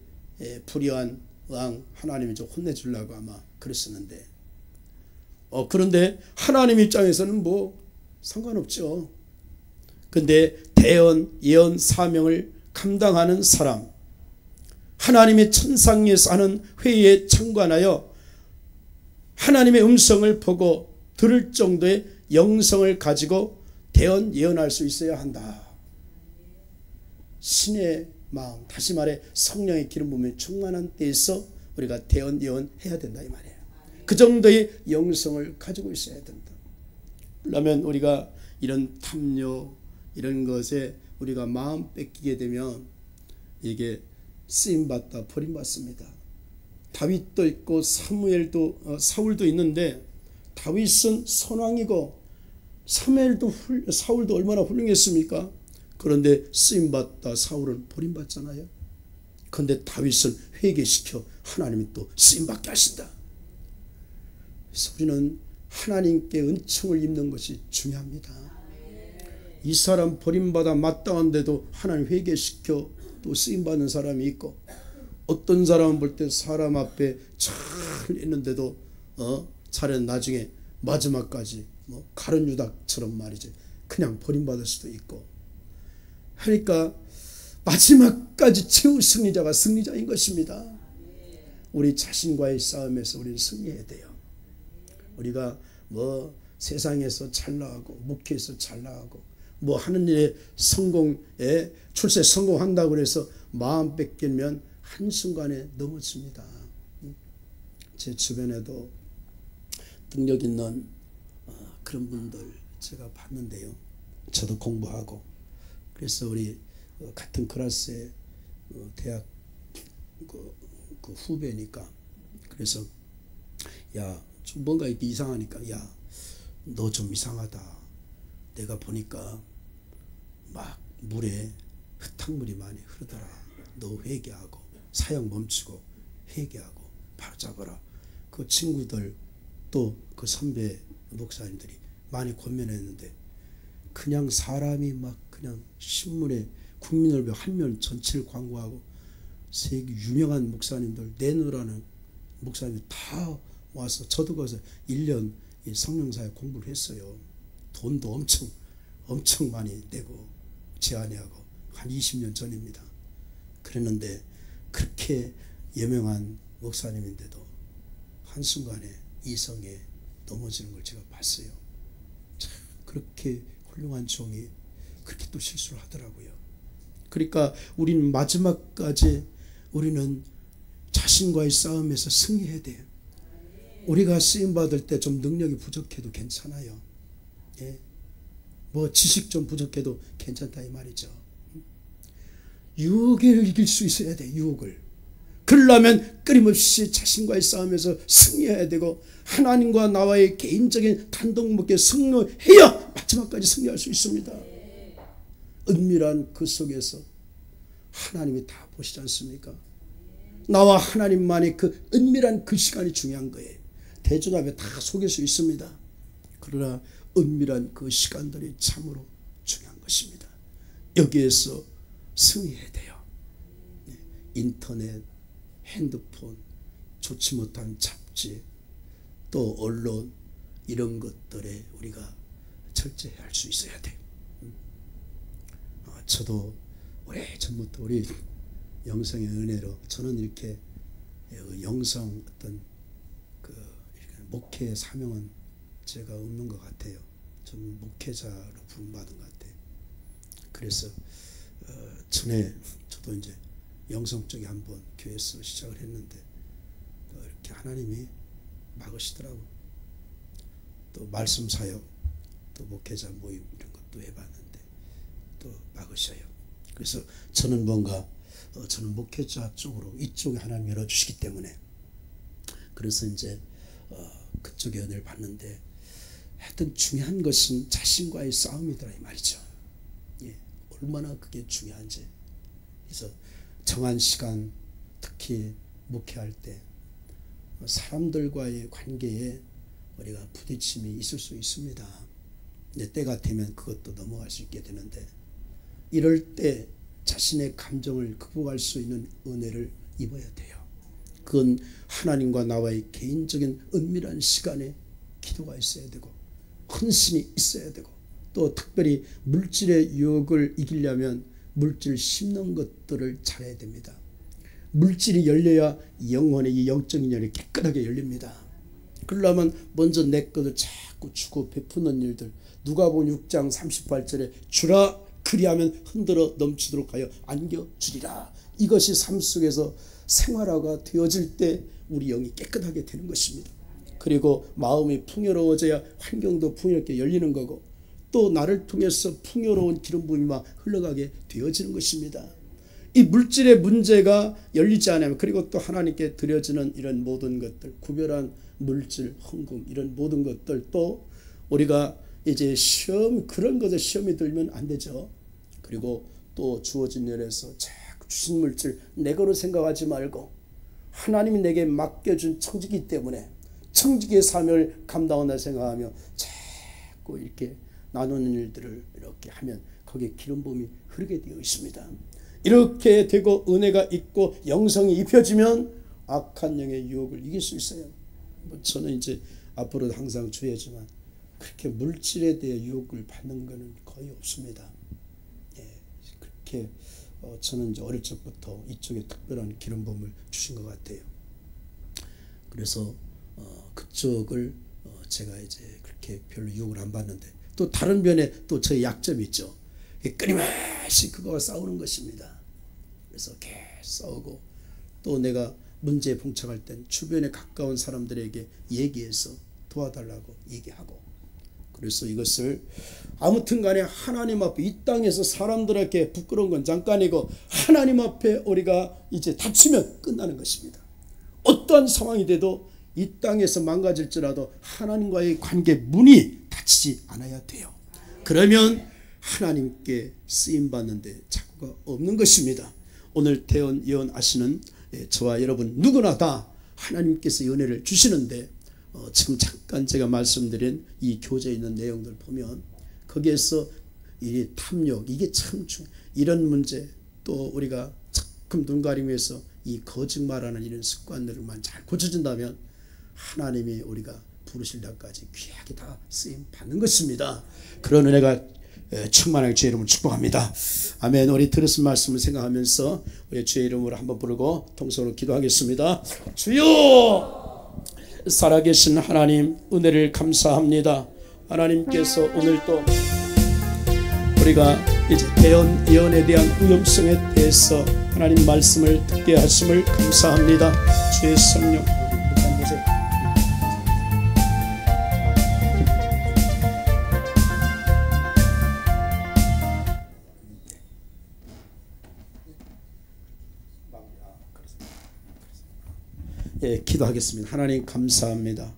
불의한 왕 하나님이 좀 혼내주려고 아마 그랬었는데, 그런데 하나님 입장에서는 뭐 상관없죠. 근데 대언, 예언, 사명을 감당하는 사람, 하나님의 천상에서 하는 회의에 참관하여 하나님의 음성을 보고 들을 정도의 영성을 가지고 대언, 예언할 수 있어야 한다. 신의 마음, 다시 말해 성령의 기름 부음에 충만한 때에서 우리가 대언, 예언해야 된다 이 말이에요. 그 정도의 영성을 가지고 있어야 된다. 그러면 우리가 이런 탐욕, 이런 것에 우리가 마음 뺏기게 되면 이게 쓰임받다 버림받습니다. 다윗도 있고 사울도 있는데, 다윗은 선왕이고 사울도 얼마나 훌륭했습니까? 그런데 쓰임받다 사울은 버림받잖아요. 그런데 다윗은 회개시켜 하나님이 또 쓰임받게 하신다. 그래서 우리는 하나님께 은총을 입는 것이 중요합니다. 이 사람 버림받아 마땅한데도 하나님 회개시켜 또 쓰임받는 사람이 있고, 어떤 사람은 볼 때 사람 앞에 잘 있는데도 차라리 나중에 마지막까지 가룟 유다처럼 말이지 그냥 버림받을 수도 있고, 그러니까 마지막까지 최후 승리자가 승리자인 것입니다. 우리 자신과의 싸움에서 우리는 승리해야 돼요. 우리가 세상에서 잘 나가고 목회에서 잘 나가고 하는 일에 출세 성공한다고 해서 마음 뺏기면 한순간에 넘어집니다. 제 주변에도 능력 있는 그런 분들 제가 봤는데요. 저도 공부하고, 그래서 우리 같은 클래스의 대학 그 후배니까, 그래서 야, 좀 뭔가 이렇게 이상하니까, 야, 너 좀 이상하다. 내가 보니까 막 물에 흙탕물이 많이 흐르더라. 너 회개하고 사형 멈추고 회개하고 바로 잡아라. 그 친구들 또 그 선배 목사님들이 많이 권면했는데, 그냥 사람이 막 그냥 신문에 국민을배 한면 전체를 광고하고 세계 유명한 목사님들 내놓으라는 목사님이 다 와서, 저도 가서 1년 성령사에 공부를 했어요. 돈도 엄청 많이 내고 제안하고 한 20년 전입니다. 그랬는데 그렇게 유명한 목사님인데도 한순간에 이성에 넘어지는 걸 제가 봤어요. 참 그렇게 훌륭한 종이 그렇게 또 실수를 하더라고요. 그러니까 우리는 마지막까지 우리는 자신과의 싸움에서 승리해야 돼요. 우리가 쓰임받을 때 좀 능력이 부족해도 괜찮아요. 지식 좀 부족해도 괜찮다 이 말이죠. 유혹을 이길 수 있어야 돼. 유혹을. 그러려면 끊임없이 자신과의 싸움에서 승리해야 되고, 하나님과 나와의 개인적인 단독 목표에 승리해야 마지막까지 승리할 수 있습니다. 은밀한 그 속에서 하나님이 다 보시지 않습니까? 나와 하나님만의 그 은밀한 그 시간이 중요한 거예요. 대중 앞에 다 속일 수 있습니다. 그러나 은밀한 그 시간들이 참으로 중요한 것입니다. 여기에서 승리해야 돼요. 인터넷, 핸드폰, 좋지 못한 잡지, 또 언론, 이런 것들에 우리가 절제할 수 있어야 돼요. 저도 오래전부터 우리 영성의 은혜로 저는 이렇게 영성 어떤 그 목회 사명은 제가 없는 것 같아요. 저는 목회자로 부름받은 것 같아요. 그래서 전에 저도 이제 영성 쪽에 한번 교회에서 시작을 했는데 또 이렇게 하나님이 막으시더라고. 또 말씀 사역, 또 목회자 모임 이런 것도 해봤는데 또 막으셔요. 그래서 저는 뭔가 저는 목회자 쪽으로 이쪽에 하나님 열어주시기 때문에 그래서 이제 그쪽에 은혜를 받는데 하여튼 중요한 것은 자신과의 싸움이더라 이 말이죠. 예, 얼마나 그게 중요한지. 그래서 정한 시간 특히 목회할 때 사람들과의 관계에 우리가 부딪힘이 있을 수 있습니다. 때가 되면 그것도 넘어갈 수 있게 되는데 이럴 때 자신의 감정을 극복할 수 있는 은혜를 입어야 돼요. 그건 하나님과 나와의 개인적인 은밀한 시간에 기도가 있어야 되고 헌신이 있어야 되고 또 특별히 물질의 유혹을 이기려면 물질 씹는 것들을 잘해야 됩니다. 물질이 열려야 영혼의 이 영적인 열이 깨끗하게 열립니다. 그러려면 먼저 내 것을 자꾸 주고 베푸는 일들, 누가복음 6장 38절에 주라 그리하면 흔들어 넘치도록 하여 안겨주리라. 이것이 삶 속에서 생활화가 되어질 때 우리 영이 깨끗하게 되는 것입니다. 그리고 마음이 풍요로워져야 환경도 풍요롭게 열리는 거고 또 나를 통해서 풍요로운 기름 부음이 막 흘러가게 되어지는 것입니다. 이 물질의 문제가 열리지 않으면 그리고 또 하나님께 드려지는 이런 모든 것들, 구별한 물질, 헌금 이런 모든 것들 또 우리가 이제 시험 그런 것에 시험이 들면 안 되죠. 그리고 또 주어진 일에서 자꾸 주신 물질 내 거로 생각하지 말고 하나님이 내게 맡겨준 청지기 때문에 청지기의 사명을 감당한다 생각하며 자꾸 이렇게 나누는 일들을 이렇게 하면 거기에 기름 부음이 흐르게 되어 있습니다. 이렇게 되고 은혜가 있고 영성이 입혀지면 악한 영의 유혹을 이길 수 있어요. 저는 이제 앞으로도 항상 주의하지만 그렇게 물질에 대해 유혹을 받는 것은 거의 없습니다. 예, 그렇게 저는 이제 어릴 적부터 이쪽에 특별한 기름 부음을 주신 것 같아요. 그래서 그쪽을 제가 이제 그렇게 별로 유혹을 안 받는데 또 다른 면에 또 저의 약점이 있죠. 끊임없이 그거와 싸우는 것입니다. 그래서 계속 싸우고 또 내가 문제에 봉착할 땐 주변에 가까운 사람들에게 얘기해서 도와달라고 얘기하고 그래서 이것을 아무튼 간에 하나님 앞에 이 땅에서 사람들에게 부끄러운 건 잠깐이고 하나님 앞에 우리가 이제 다치면 끝나는 것입니다. 어떠한 상황이 돼도 이 땅에서 망가질지라도 하나님과의 관계 문이 닫히지 않아야 돼요. 그러면 하나님께 쓰임받는데 착오가 없는 것입니다. 오늘 태연 예언하시는 저와 여러분 누구나 다 하나님께서 은혜를 주시는데 지금 잠깐 제가 말씀드린 이 교재에 있는 내용들 보면 거기에서 이 탐욕 이게 참 중요해요. 이런 문제 또 우리가 자꾸 눈 가리면서 이 거짓말하는 이런 습관들만 잘 고쳐진다면 하나님이 우리가 부르실 날까지 귀하게 다 쓰임 받는 것입니다. 그런 은혜가 충만하게 주의 이름으로 축복합니다. 아멘. 우리 들으신 말씀을 생각하면서 우리 주의 이름으로 한번 부르고 통성으로 기도하겠습니다. 주여 살아계신 하나님 은혜를 감사합니다. 하나님께서 오늘도 우리가 이제 대언 예언에 대한 위험성에 대해서 하나님 말씀을 듣게 하심을 감사합니다. 주의 성령 예, 기도하겠습니다. 하나님 감사합니다.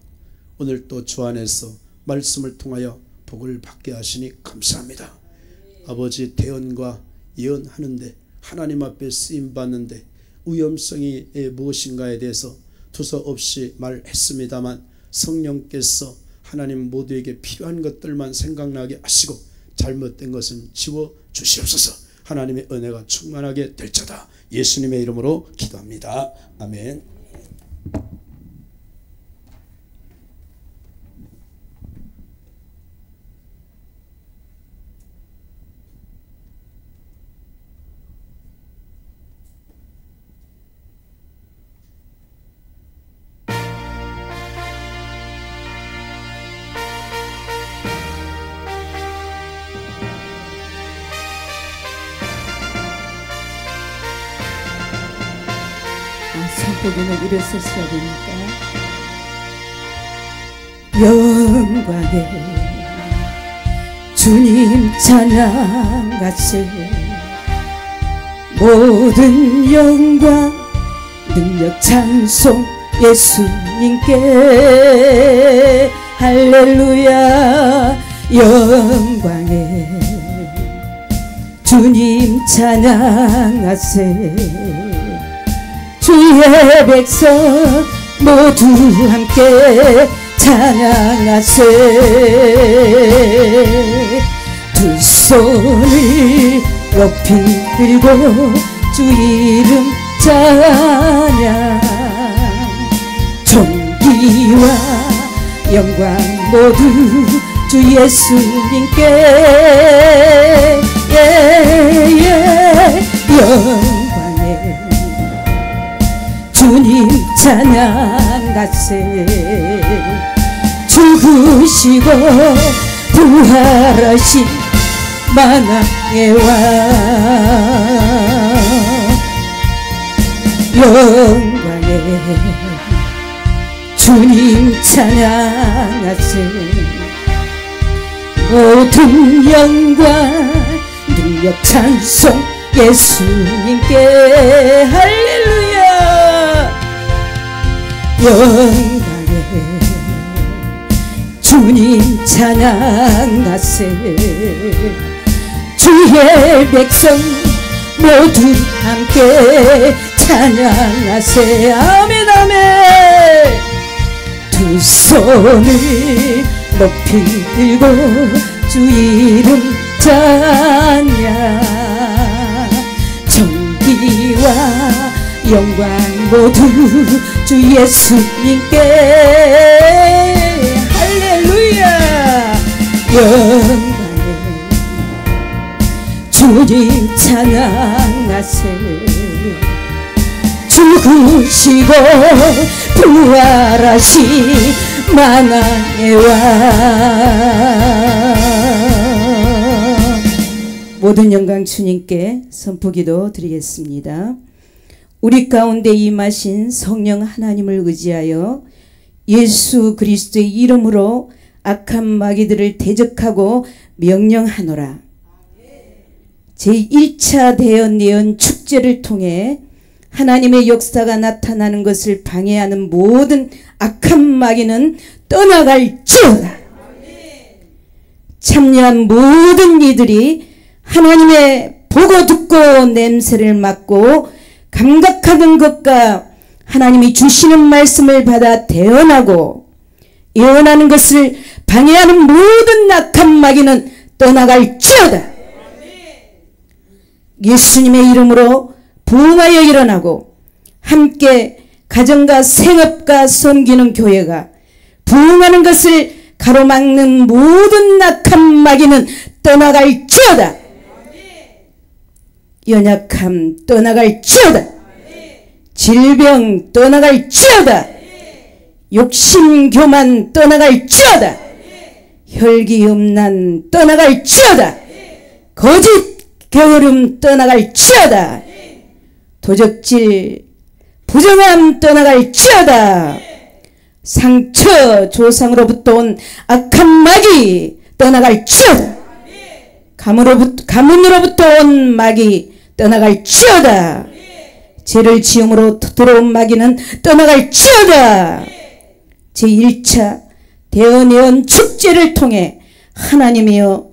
오늘 또 주 안에서 말씀을 통하여 복을 받게 하시니 감사합니다. 아버지 대언과 예언하는데 하나님 앞에 쓰임받는데 위험성이 무엇인가에 대해서 두서없이 말했습니다만 성령께서 하나님 모두에게 필요한 것들만 생각나게 하시고 잘못된 것은 지워 주시옵소서. 하나님의 은혜가 충만하게 될지어다. 예수님의 이름으로 기도합니다. 아멘. 선포기는 일어섰어야 되니까. 영광에 주님 찬양하세. 모든 영광 능력 찬송 예수님께. 할렐루야. 영광에 주님 찬양하세. 주의 백성 모두 함께 찬양하세. 두 손을 높이 들고 주 이름 찬양. 존귀와 영광 모두 주 예수님께. 영광에 주님 찬양하세. 죽으시고 부활하신 만왕의 왕. 영광에 주님 찬양하세. 모든 영광 능력 찬송 예수님께. 할렐루야. 영광에 주님 찬양하세. 주의 백성 모두 함께 찬양하세. 아멘 아멘. 두 손을 높이 들고 주 이름 찬양. 존귀와 영광 모두 주 예수님께. 할렐루야. 영광에 주님 찬양하세. 죽으시고 부활하신 만왕의 왕. 모든 영광 주님께 선포기도 드리겠습니다. 우리 가운데 임하신 성령 하나님을 의지하여 예수 그리스도의 이름으로 악한 마귀들을 대적하고 명령하노라. 제1차 대언예언 축제를 통해 하나님의 역사가 나타나는 것을 방해하는 모든 악한 마귀는 떠나갈지어다. 참여한 모든 이들이 하나님의 보고 듣고 냄새를 맡고 감각하는 것과 하나님이 주시는 말씀을 받아 대언하고 예언하는 것을 방해하는 모든 악한 마귀는 떠나갈지어다. 예수님의 이름으로 부흥하여 일어나고 함께 가정과 생업과 섬기는 교회가 부흥하는 것을 가로막는 모든 악한 마귀는 떠나갈지어다. 연약함 떠나갈지어다. 질병 떠나갈지어다. 욕심 교만 떠나갈지어다. 혈기음란 떠나갈지어다. 거짓 게으름 떠나갈지어다. 도적질 부정함 떠나갈지어다. 상처 조상으로부터 온 악한 마귀 떠나갈지어다. 가문으로부터 온 마귀 떠나갈지어다. 죄를 지음으로 들어온 마귀는 떠나갈지어다. 제1차 대언예언 축제를 통해 하나님이여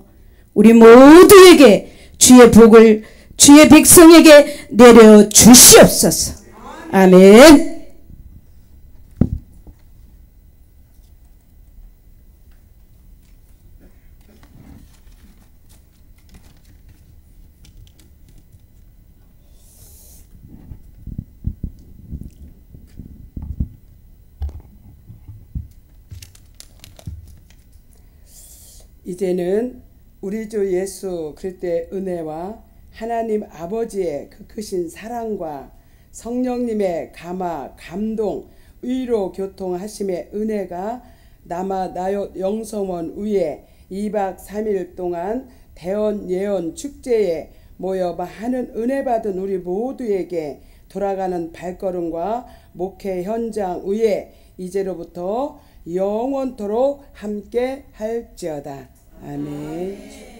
우리 모두에게 주의 복을 주의 백성에게 내려 주시옵소서. 아멘. 이제는 우리 주 예수 그리스도의 은혜와 하나님 아버지의 그 크신 사랑과 성령님의 감화, 감동, 위로 교통하심의 은혜가 남아 나요 영성원 위에 2박 3일 동안 대언 예언 축제에 모여 많은 은혜 받은 우리 모두에게 돌아가는 발걸음과 목회 현장 위에 이제로부터 영원토록 함께 할지어다. 아멘.